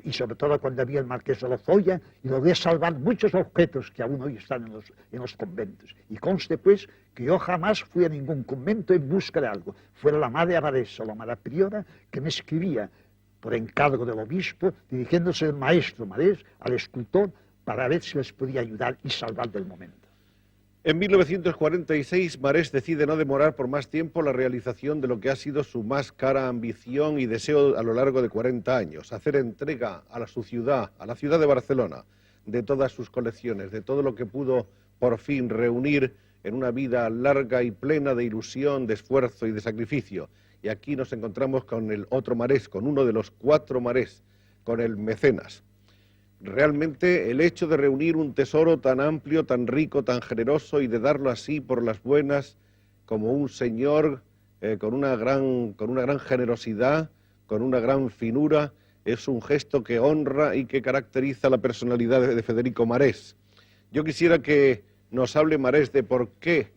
y sobre todo cuando había el marqués de Lozoya, y logré salvar muchos objetos que aún hoy están en los conventos. Y conste, pues, que yo jamás fui a ningún convento en busca de algo. Fue la madre abadesa o la madre priora que me escribía por encargo del obispo, dirigiéndose el maestro Marés al escultor para ver si les podía ayudar y salvar del momento. En 1946, Marés decide no demorar por más tiempo la realización de lo que ha sido su más cara ambición y deseo a lo largo de 40 años, hacer entrega a su ciudad, a la ciudad de Barcelona, de todas sus colecciones, de todo lo que pudo por fin reunir en una vida larga y plena de ilusión, de esfuerzo y de sacrificio. Y aquí nos encontramos con el otro Marés, con uno de los 4 Marés, con el mecenas. Realmente el hecho de reunir un tesoro tan amplio, tan rico, tan generoso y de darlo así por las buenas, como un señor con una gran generosidad, con una gran finura. Es un gesto que honra y que caracteriza la personalidad de Federico Marés. Yo quisiera que nos hable Marés de por qué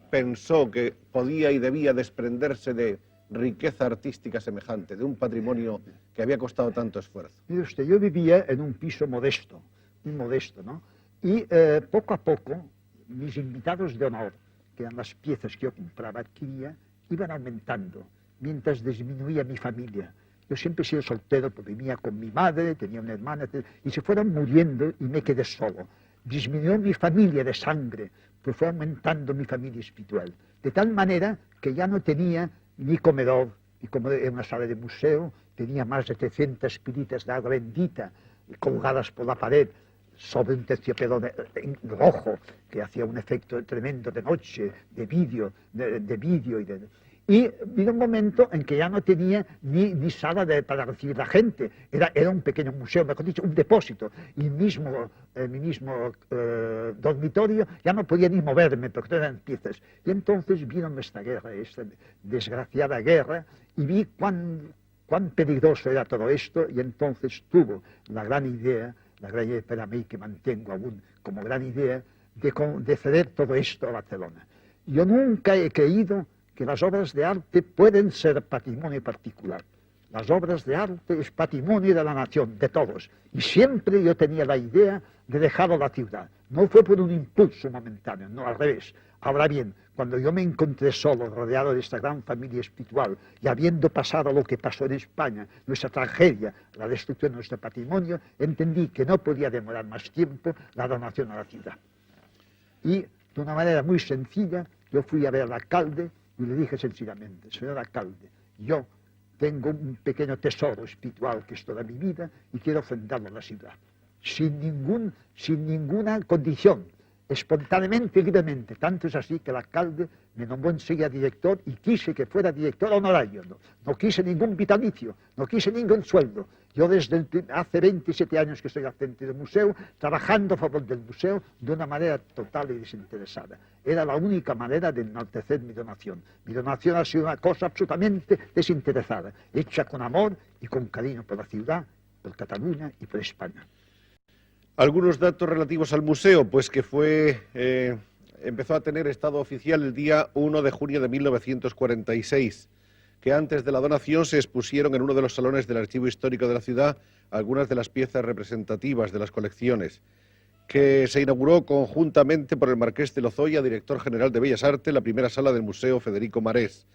pensó que podía y debía desprenderse de riqueza artística semejante, de un patrimonio que había costado tanto esfuerzo. Mire usted, yo vivía en un piso modesto, muy modesto, ¿no? Y poco a poco mis invitados de honor, que eran las piezas que yo compraba, adquiría, iban aumentando, mientras disminuía mi familia. Yo siempre he sido soltero, porque vivía con mi madre, tenía una hermana, y se fueron muriendo y me quedé solo. Disminuyó mi familia de sangre, pues fue aumentando mi familia espiritual. De tal manera que ya no tenía ni comedor, y como en una sala de museo, tenía más de 300 pilitas de agua bendita colgadas por la pared sobre un terciopelo rojo que hacía un efecto tremendo de noche, de vídeo, y vino un momento en que ya no tenía ni sala para recibir a la gente, era un pequeño museo, mejor dicho, un depósito, y mi mismo dormitorio ya no podía ni moverme porque eran piezas. Y entonces vino esta guerra, esta desgraciada guerra, y vi cuán peligroso era todo esto, y entonces tuvo la gran idea para mí que mantengo aún como gran idea, de ceder todo esto a Barcelona. Yo nunca he creído que las obras de arte pueden ser patrimonio particular. Las obras de arte es patrimonio de la nación, de todos. Y siempre yo tenía la idea de dejarlo a la ciudad. No fue por un impulso momentáneo, no, al revés. Ahora bien, cuando yo me encontré solo, rodeado de esta gran familia espiritual, y habiendo pasado lo que pasó en España, nuestra tragedia, la destrucción de nuestro patrimonio, entendí que no podía demorar más tiempo la donación a la ciudad. Y de una manera muy sencilla, yo fui a ver al alcalde y le dije sencillamente: señor alcalde, yo tengo un pequeño tesoro espiritual que es toda mi vida y quiero ofrendarlo a la ciudad. Sin ninguna condición, espontáneamente y libremente. Tanto es así que el alcalde me nombró enseguida director y quise que fuera director honorario. No quise ningún vitalicio, no quise ningún sueldo. Yo desde hace 27 años que estoy al frente del museo, trabajando a favor del museo de una manera total y desinteresada. Era la única manera de enaltecer mi donación. Mi donación ha sido una cosa absolutamente desinteresada, hecha con amor y con cariño por la ciudad, por Cataluña y por España. Algunos datos relativos al museo, pues que empezó a tener estado oficial el día 1 de junio de 1946, que antes de la donación se expusieron en uno de los salones del Archivo Histórico de la ciudad algunas de las piezas representativas de las colecciones, que se inauguró conjuntamente por el Marqués de Lozoya, director general de Bellas Artes, la primera sala del Museo Federico Marés,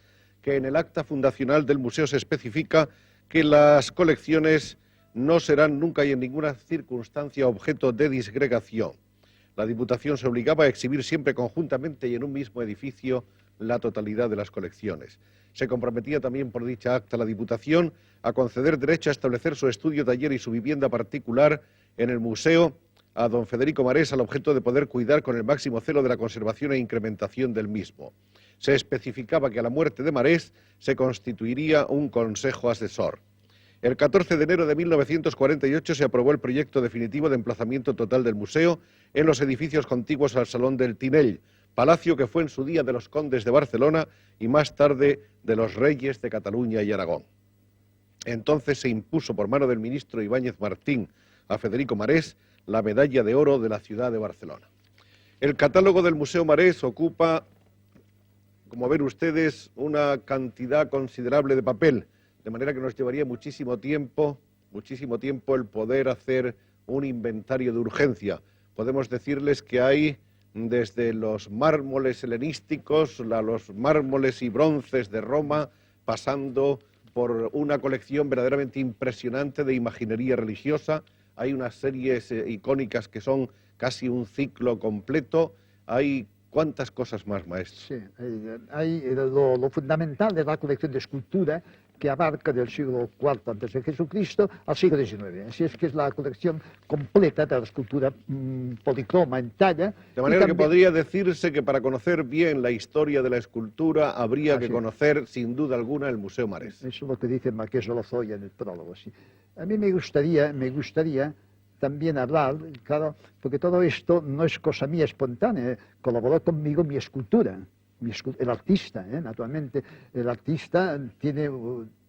que en el acta fundacional del museo se especifica que las colecciones no serán nunca y en ninguna circunstancia objeto de disgregación. La Diputación se obligaba a exhibir siempre conjuntamente y en un mismo edificio la totalidad de las colecciones. Se comprometía también por dicha acta la Diputación a conceder derecho a establecer su estudio, taller y su vivienda particular en el museo a don Federico Marés, al objeto de poder cuidar con el máximo celo de la conservación e incrementación del mismo. Se especificaba que a la muerte de Marés se constituiría un consejo asesor. El 14 de enero de 1948 se aprobó el proyecto definitivo de emplazamiento total del museo en los edificios contiguos al Salón del Tinell, palacio que fue en su día de los condes de Barcelona y más tarde de los reyes de Cataluña y Aragón. Entonces se impuso por mano del ministro Ibáñez Martín a Federico Marés la medalla de oro de la ciudad de Barcelona. El catálogo del Museo Marés ocupa, como ven ustedes, una cantidad considerable de papel, de manera que nos llevaría muchísimo tiempo el poder hacer un inventario de urgencia. Podemos decirles que hay desde los mármoles helenísticos, los mármoles y bronces de Roma, pasando por una colección verdaderamente impresionante de imaginería religiosa. Hay unas series icónicas que son casi un ciclo completo. Hay ¿cuántas cosas más, maestro? Sí, lo fundamental es la colección de escultura que abarca del siglo IV antes de Jesucristo al siglo XIX. Así es que es la colección completa de la escultura policroma en talla. De manera que podría decirse que para conocer bien la historia de la escultura habría que conocer, sin duda alguna, el Museo Marés. Eso es lo que dice el Marqués de Lozoya en el prólogo. Sí. A mí me gustaría también hablar, claro, porque todo esto no es cosa mía espontánea, colaboró conmigo mi escultura. el artista, naturalmente, el artista tiene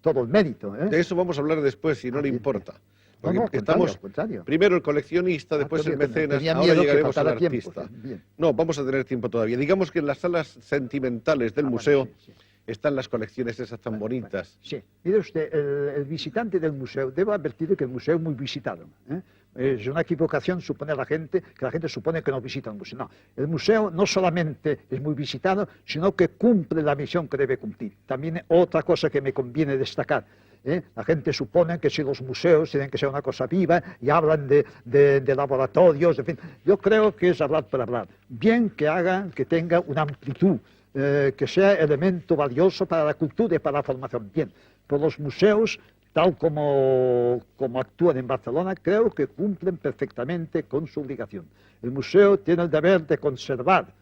todo el mérito. De eso vamos a hablar después, si no le importa. Porque No, estamos, contrario. primero el coleccionista, después el mecenas, tenía ahora miedo que llegaremos al faltara artista. tiempo. Bien. No, vamos a tener tiempo todavía. Digamos que en las salas sentimentales del museo sí. están las colecciones esas tan bonitas. Sí, mire usted, el visitante del museo, debo advertir que el museo es muy visitado. Es una equivocación suponer que la gente supone que no visita el museo. No, el museo no solamente es muy visitado, sino que cumple la misión que debe cumplir. También otra cosa que me conviene destacar. La gente supone que si los museos tienen que ser una cosa viva y hablan de laboratorios, en fin. Yo creo que es hablar por hablar. Bien que tenga una amplitud, que sea elemento valioso para la cultura y para la formación. Bien, pero los museos, tal como actúan en Barcelona, creo que cumplen perfectamente con su obligación. El museo tiene el deber de conservar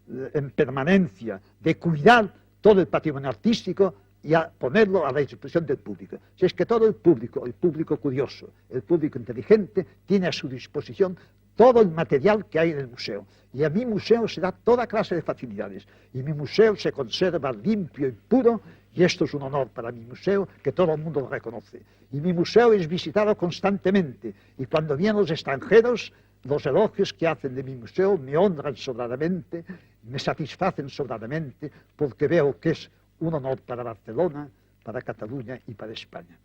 en permanencia, de cuidar todo el patrimonio artístico y a ponerlo a la disposición del público. Si es que todo el público curioso, el público inteligente, tiene a su disposición todo el material que hay en el museo. Y a mi museo se da toda clase de facilidades. Y mi museo se conserva limpio y puro, y esto es un honor para mi museo, que todo el mundo lo reconoce. Y mi museo es visitado constantemente. Y cuando vienen los extranjeros, los elogios que hacen de mi museo me honran sobradamente, me satisfacen sobradamente, porque veo que es un honor para Barcelona, para Cataluña y para España.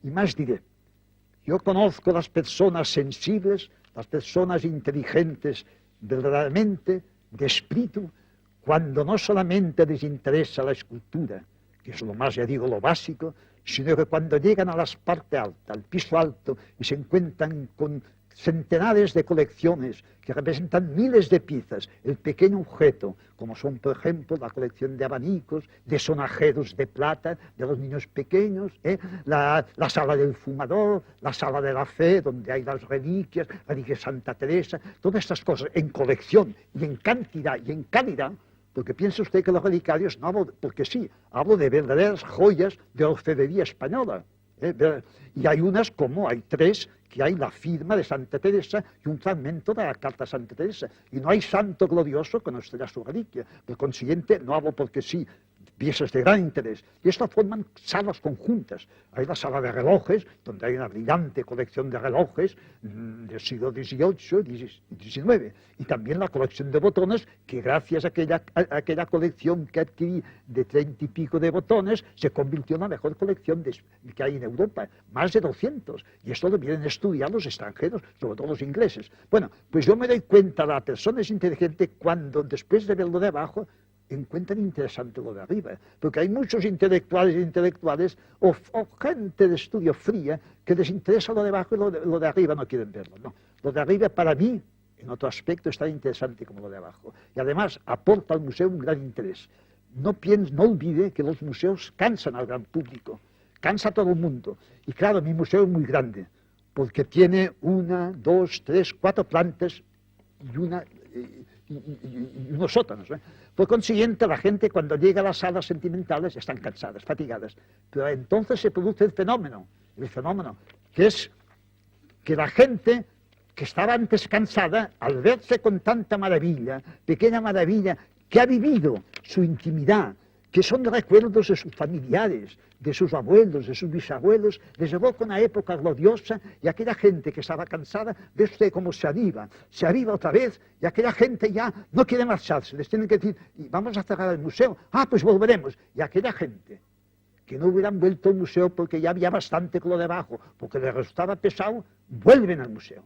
Y más diré, yo conozco las personas sensibles, las personas inteligentes, verdaderamente, de espíritu, cuando no solamente les interesa la escultura, que es lo más, ya digo, lo básico, sino que cuando llegan a la parte alta, al piso alto, y se encuentran con centenares de colecciones que representan miles de piezas, el pequeño objeto, como son, por ejemplo, la colección de abanicos, de sonajeros de plata, de los niños pequeños, la sala del fumador, la sala de la fe, donde hay las reliquias de Santa Teresa, todas estas cosas en colección y en cantidad y en calidad, porque piensa usted que los relicarios, no hablo, porque sí, hablo de verdaderas joyas de orfebrería española. Y hay hay tres, que hay la firma de Santa Teresa y un fragmento de la carta de Santa Teresa. Y no hay santo glorioso que no esté su reliquia. Por consiguiente, no hablo porque sí, piezas de gran interés. Y esto forman salas conjuntas. Hay la sala de relojes, donde hay una brillante colección de relojes del siglo XVIII y XIX. Y también la colección de botones, que gracias a aquella colección que adquirí de 30 y pico de botones, se convirtió en la mejor colección que hay en Europa. Más de 200. Y esto lo vienen a estudiar los extranjeros, sobre todo los ingleses. Bueno, pues yo me doy cuenta, la persona es inteligente cuando, después de ver lo de abajo, encuentran interesante lo de arriba, porque hay muchos intelectuales o gente de estudio fría que les interesa lo de abajo y lo de arriba no quieren verlo. No, lo de arriba para mí, en otro aspecto, es tan interesante como lo de abajo. Y además aporta al museo un gran interés. No olvide que los museos cansan al gran público, cansa a todo el mundo. Y claro, mi museo es muy grande, porque tiene 1, 2, 3, 4 plantas y unos sótanos. Por consiguiente, la gente cuando llega a las salas sentimentales están cansadas, fatigadas. Pero entonces se produce el fenómeno que es que la gente que estaba antes cansada, al verse con tanta maravilla, pequeña maravilla, que ha vivido su intimidad, que son recuerdos de sus familiares, de sus abuelos, de sus bisabuelos, les evoca una época gloriosa, y aquella gente que estaba cansada, ve usted cómo se aviva otra vez, y aquella gente ya no quiere marcharse, les tienen que decir, y vamos a cerrar el museo, pues volveremos, y aquella gente que no hubieran vuelto al museo porque ya había bastante con lo de abajo, porque les resultaba pesado, vuelven al museo.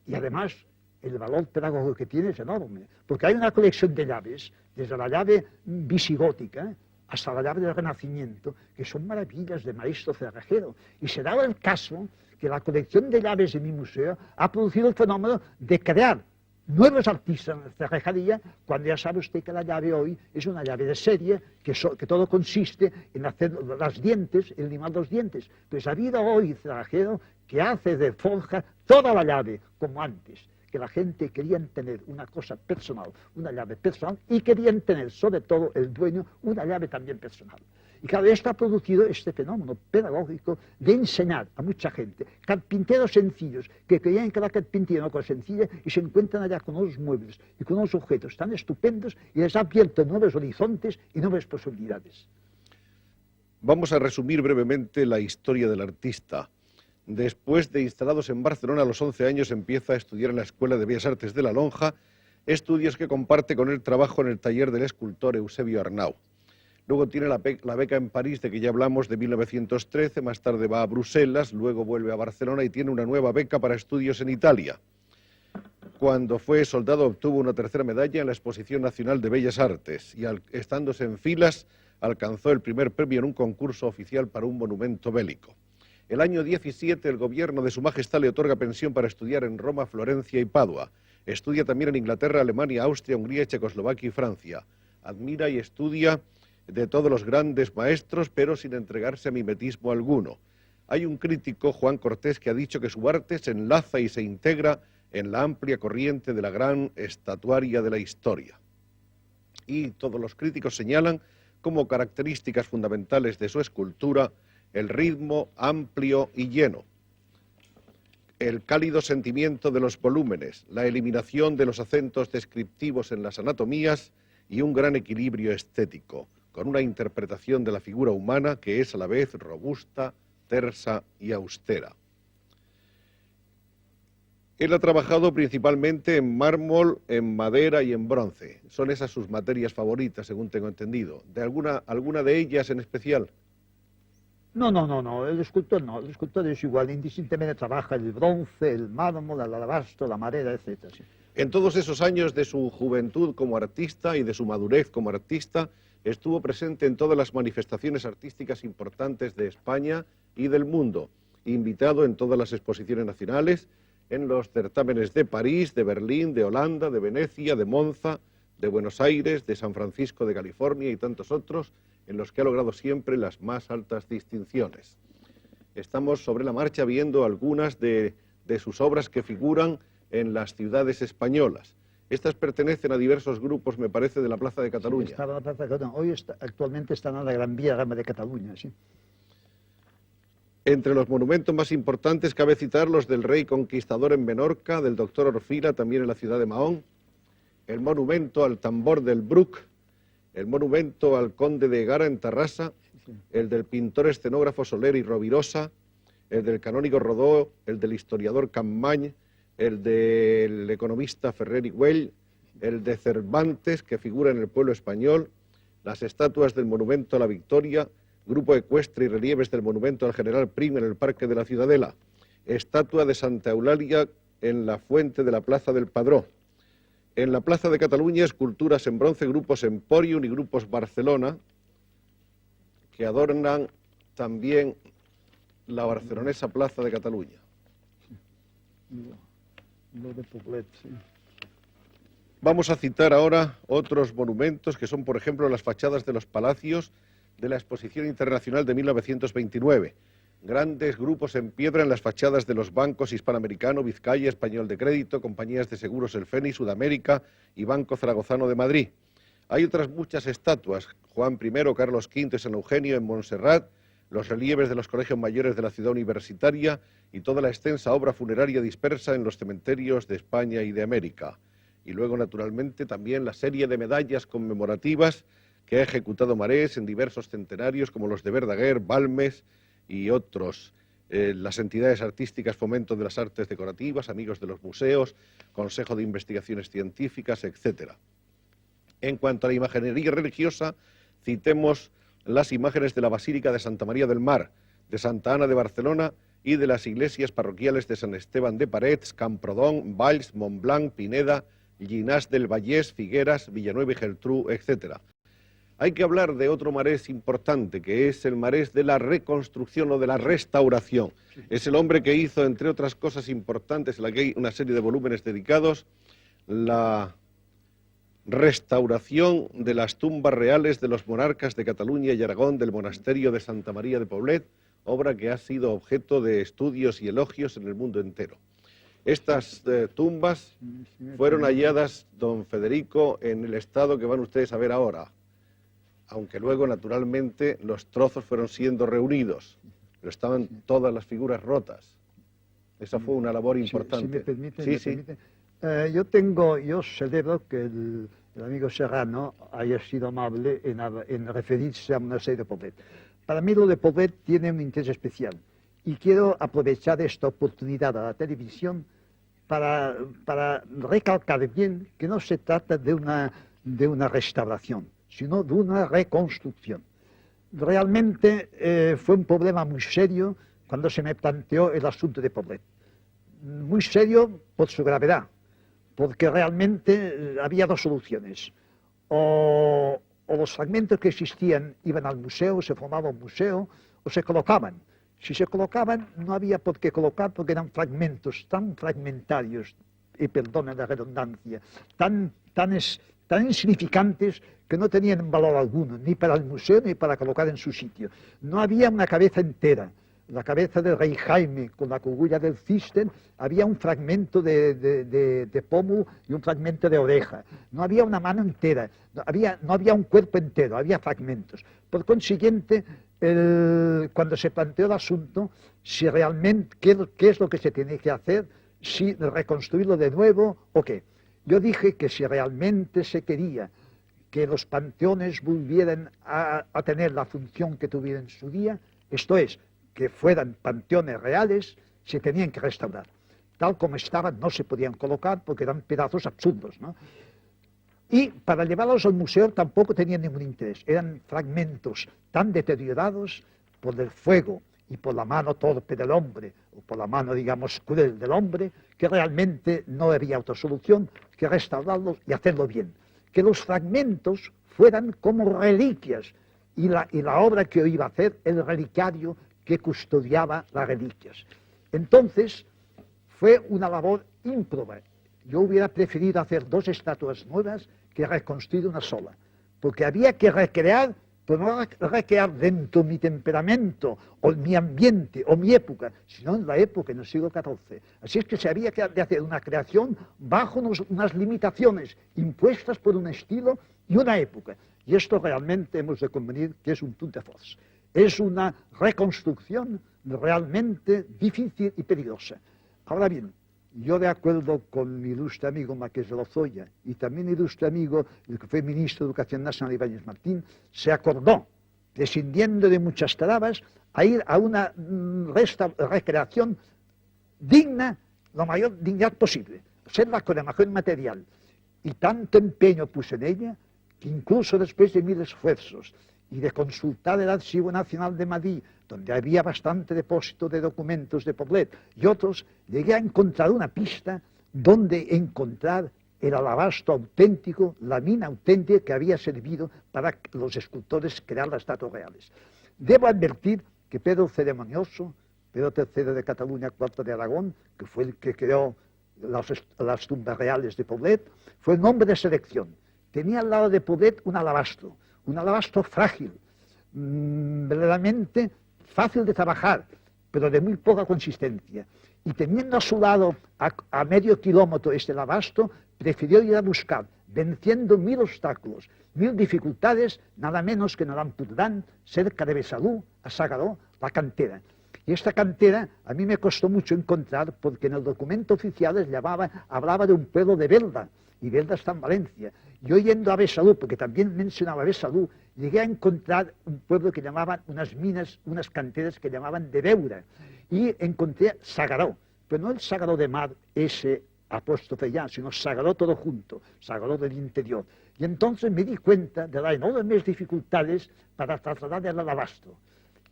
Y además, el valor pedagógico que tiene es enorme, porque hay una colección de llaves, desde la llave visigótica hasta la llave del Renacimiento, que son maravillas de maestro cerrajero. Y se da el caso que la colección de llaves de mi museo ha producido el fenómeno de crear nuevos artistas en la cerrajería, cuando ya sabe usted que la llave hoy es una llave de serie, que todo consiste en hacer los dientes, en limar los dientes. Pues ha habido hoy cerrajero que hace de forja toda la llave, como antes, que la gente quería tener una cosa personal, una llave personal, y querían tener, sobre todo el dueño, una llave también personal. Y claro, esto ha producido este fenómeno pedagógico de enseñar a mucha gente, carpinteros sencillos, que creían que la carpintería era una cosa sencilla y se encuentran allá con unos muebles y con unos objetos tan estupendos y les ha abierto nuevos horizontes y nuevas posibilidades. Vamos a resumir brevemente la historia del artista. Después de instalados en Barcelona a los 11 años, empieza a estudiar en la Escuela de Bellas Artes de la Lonja, estudios que comparte con el trabajo en el taller del escultor Eusebio Arnau. Luego tiene la beca en París, de que ya hablamos, de 1913, más tarde va a Bruselas, luego vuelve a Barcelona y tiene una nueva beca para estudios en Italia. Cuando fue soldado obtuvo una tercera medalla en la Exposición Nacional de Bellas Artes y estándose en filas alcanzó el primer premio en un concurso oficial para un monumento bélico. El año 17 el gobierno de Su Majestad le otorga pensión para estudiar en Roma, Florencia y Padua. Estudia también en Inglaterra, Alemania, Austria, Hungría, Checoslovaquia y Francia. Admira y estudia de todos los grandes maestros, pero sin entregarse a mimetismo alguno. Hay un crítico, Juan Cortés, que ha dicho que su arte se enlaza y se integra en la amplia corriente de la gran estatuaria de la historia. Y todos los críticos señalan como características fundamentales de su escultura el ritmo amplio y lleno, el cálido sentimiento de los volúmenes, la eliminación de los acentos descriptivos en las anatomías y un gran equilibrio estético, con una interpretación de la figura humana que es a la vez robusta, tersa y austera. Él ha trabajado principalmente en mármol, en madera y en bronce. Son esas sus materias favoritas, según tengo entendido. ¿De alguna de ellas en especial? No, el escultor no, el escultor es igual, indistintamente trabaja el bronce, el mármol, el alabastro, la madera, etc. Sí. En todos esos años de su juventud como artista y de su madurez como artista, estuvo presente en todas las manifestaciones artísticas importantes de España y del mundo, invitado en todas las exposiciones nacionales, en los certámenes de París, de Berlín, de Holanda, de Venecia, de Monza, de Buenos Aires, de San Francisco de California y tantos otros, en los que ha logrado siempre las más altas distinciones. Estamos sobre la marcha viendo algunas de sus obras que figuran en las ciudades españolas. Estas pertenecen a diversos grupos, me parece, de la Plaza de Cataluña. Sí, estaba en la Plaza de Cataluña. Hoy actualmente están en la Gran Vía de Cataluña, sí. Entre los monumentos más importantes cabe citar los del rey conquistador en Menorca, del doctor Orfila, también en la ciudad de Mahón, el monumento al tambor del Bruc, el monumento al conde de Egara en Tarrasa, el del pintor escenógrafo Soler y Rovirosa, el del canónigo Rodó, el del historiador Campmany, el del economista Ferrer y Güell, el de Cervantes, que figura en el pueblo español, las estatuas del monumento a la Victoria, grupo ecuestre y relieves del monumento al general Prim en el Parque de la Ciudadela, estatua de Santa Eulalia en la fuente de la Plaza del Padró. En la Plaza de Cataluña, esculturas en bronce, grupos Emporium y grupos Barcelona, que adornan también la barcelonesa Plaza de Cataluña. Lo de Poblet, sí. Vamos a citar ahora otros monumentos que son, por ejemplo, las fachadas de los palacios de la Exposición Internacional de 1929. Grandes grupos en piedra en las fachadas de los bancos Hispanoamericano, Vizcaya, Español de Crédito, Compañías de Seguros El Fénix, Sudamérica y Banco Zaragozano de Madrid. Hay otras muchas estatuas, Juan I, Carlos V y San Eugenio en Montserrat, los relieves de los colegios mayores de la ciudad universitaria y toda la extensa obra funeraria dispersa en los cementerios de España y de América. Y luego, naturalmente, también la serie de medallas conmemorativas que ha ejecutado Marés en diversos centenarios, como los de Verdaguer, Balmes y otros. Las entidades artísticas, Fomento de las Artes Decorativas, Amigos de los Museos, Consejo de Investigaciones Científicas, etc. En cuanto a la imaginería religiosa, citemos las imágenes de la Basílica de Santa María del Mar, de Santa Ana de Barcelona y de las iglesias parroquiales de San Esteban de Parets, Camprodón, Valls, Montblanc, Pineda, Llinars del Vallès, Figueras, Villanueva y Geltrú, etc. Hay que hablar de otro Marés importante, que es el Marés de la reconstrucción o de la restauración. Es el hombre que hizo, entre otras cosas importantes, en la que hay una serie de volúmenes dedicados, la restauración de las tumbas reales de los monarcas de Cataluña y Aragón del monasterio de Santa María de Poblet, obra que ha sido objeto de estudios y elogios en el mundo entero. Estas tumbas fueron halladas, don Federico, en el estado que van ustedes a ver ahora. aunque luego, naturalmente, los trozos fueron siendo reunidos, pero estaban todas las figuras rotas. Esa fue una labor importante. Si me permite, Sí. Yo celebro que el amigo Serrano haya sido amable en referirse a una serie de Poblet. Para mí lo de Poblet tiene un interés especial y quiero aprovechar esta oportunidad a la televisión para recalcar bien que no se trata de una restauración, sino de una reconstrucción. Realmente fue un problema muy serio cuando se me planteó el asunto de Poblet. Muy serio por su gravedad, porque realmente había dos soluciones. O los fragmentos que existían iban al museo, se formaba un museo, o se colocaban. Si se colocaban, no había por qué colocar, porque eran fragmentos tan fragmentarios, y perdonen la redundancia, tan insignificantes que no tenían valor alguno, ni para el museo ni para colocar en su sitio. No había una cabeza entera. La cabeza del rey Jaime con la cogulla del Cisten, había un fragmento de pómulo y un fragmento de oreja. No había una mano entera, no había un cuerpo entero, había fragmentos. Por consiguiente, cuando se planteó el asunto, si realmente, qué es lo que se tiene que hacer, si reconstruirlo de nuevo o qué. Yo dije que si realmente se quería que los panteones volvieran a tener la función que tuvieron en su día, esto es, que fueran panteones reales, se tenían que restaurar. Tal como estaban no se podían colocar porque eran pedazos absurdos, ¿no? Y para llevarlos al museo tampoco tenían ningún interés. Eran fragmentos tan deteriorados por el fuego y por la mano torpe del hombre, o por la mano, digamos, cruel del hombre, que realmente no había otra solución que restaurarlos y hacerlo bien. Que los fragmentos fueran como reliquias, y la obra que yo iba a hacer, el relicario que custodiaba las reliquias. Entonces, fue una labor ímproba. Yo hubiera preferido hacer dos estatuas nuevas que reconstruir una sola, porque había que recrear, pero no recrear dentro de mi temperamento, o mi ambiente, o mi época, sino en la época, en el siglo XIV. Así es que se había de hacer una creación bajo unas limitaciones impuestas por un estilo y una época. Y esto realmente hemos de convenir que es un tour de force. Es una reconstrucción realmente difícil y peligrosa. Ahora bien, yo de acuerdo con mi ilustre amigo Marqués de Lozoya y también mi ilustre amigo, el que fue ministro de Educación Nacional, Ibáñez Martín, se acordó, prescindiendo de muchas trabas, a ir a una recreación digna, la mayor dignidad posible, hacerla con la mejor material. Y tanto empeño puse en ella, que incluso después de 1000 esfuerzos, y de consultar el Archivo Nacional de Madrid, donde había bastante depósito de documentos de Poblet y otros, llegué a encontrar una pista donde encontrar el alabastro auténtico, la mina auténtica que había servido para los escultores crear las estatuas reales. Debo advertir que Pedro el Ceremonioso, Pedro III de Cataluña, IV de Aragón, que fue el que creó las tumbas reales de Poblet, fue el nombre de selección. Tenía al lado de Poblet un alabastro frágil, verdaderamente fácil de trabajar, pero de muy poca consistencia. Y teniendo a su lado, a medio kilómetro, este alabastro, prefirió ir a buscar, venciendo 1000 obstáculos, 1000 dificultades, nada menos que en Ampurdán, cerca de Besalú, a Sagaró, la cantera. Y esta cantera a mí me costó mucho encontrar, porque en el documento oficial hablaba de un pueblo de Belda, y Belda está en Valencia. Yo yendo a Besalú, porque también mencionaba Besalú, llegué a encontrar un pueblo que llamaban, unas minas, unas canteras que llamaban de Beura, y encontré Sagaró, pero no el Sagaró de mar, ese apóstrofe ya, sino Sagaró todo junto, Sagaró del interior. Y entonces me di cuenta de las enormes dificultades para trasladar el alabastro.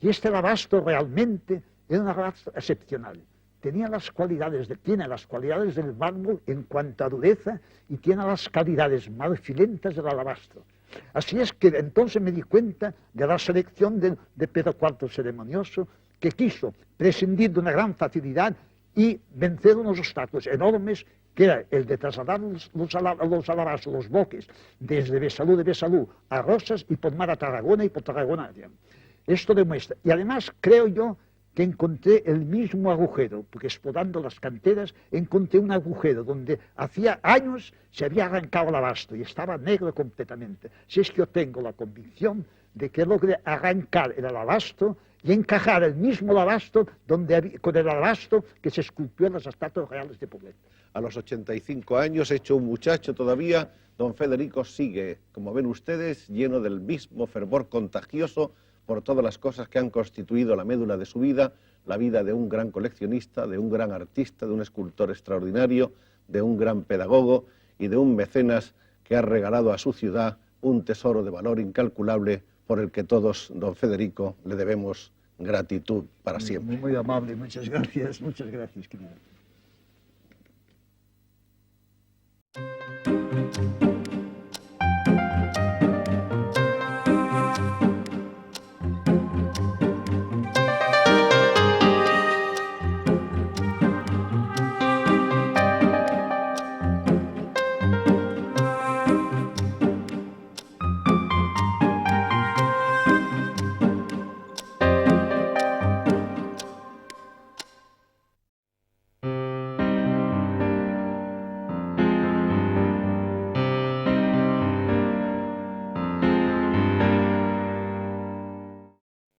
Y este alabastro realmente era un alabastro excepcional. Tiene las cualidades del mármol en cuanto a dureza y tiene las calidades marfilentas del alabastro. Así es que entonces me di cuenta de la selección de Pedro IV Ceremonioso, que quiso prescindir de una gran facilidad y vencer unos obstáculos enormes, que era el de trasladar los alabastros, los boques, desde Besalú a Rosas y por mar a Tarragona y por Tarragona. Esto demuestra. Y además creo yo que encontré el mismo agujero, porque explorando las canteras encontré un agujero donde hacía años se había arrancado el abasto y estaba negro completamente. Si es que yo tengo la convicción de que logré arrancar el alabasto y encajar el mismo alabasto con el alabasto que se esculpió en las estatuas reales de Poblet. A los 85 años, hecho un muchacho todavía, don Federico sigue, como ven ustedes, lleno del mismo fervor contagioso por todas las cosas que han constituido la médula de su vida, la vida de un gran coleccionista, de un gran artista, de un escultor extraordinario, de un gran pedagogo y de un mecenas que ha regalado a su ciudad un tesoro de valor incalculable por el que todos, don Federico, le debemos gratitud para siempre. Muy amable, muchas gracias, querido.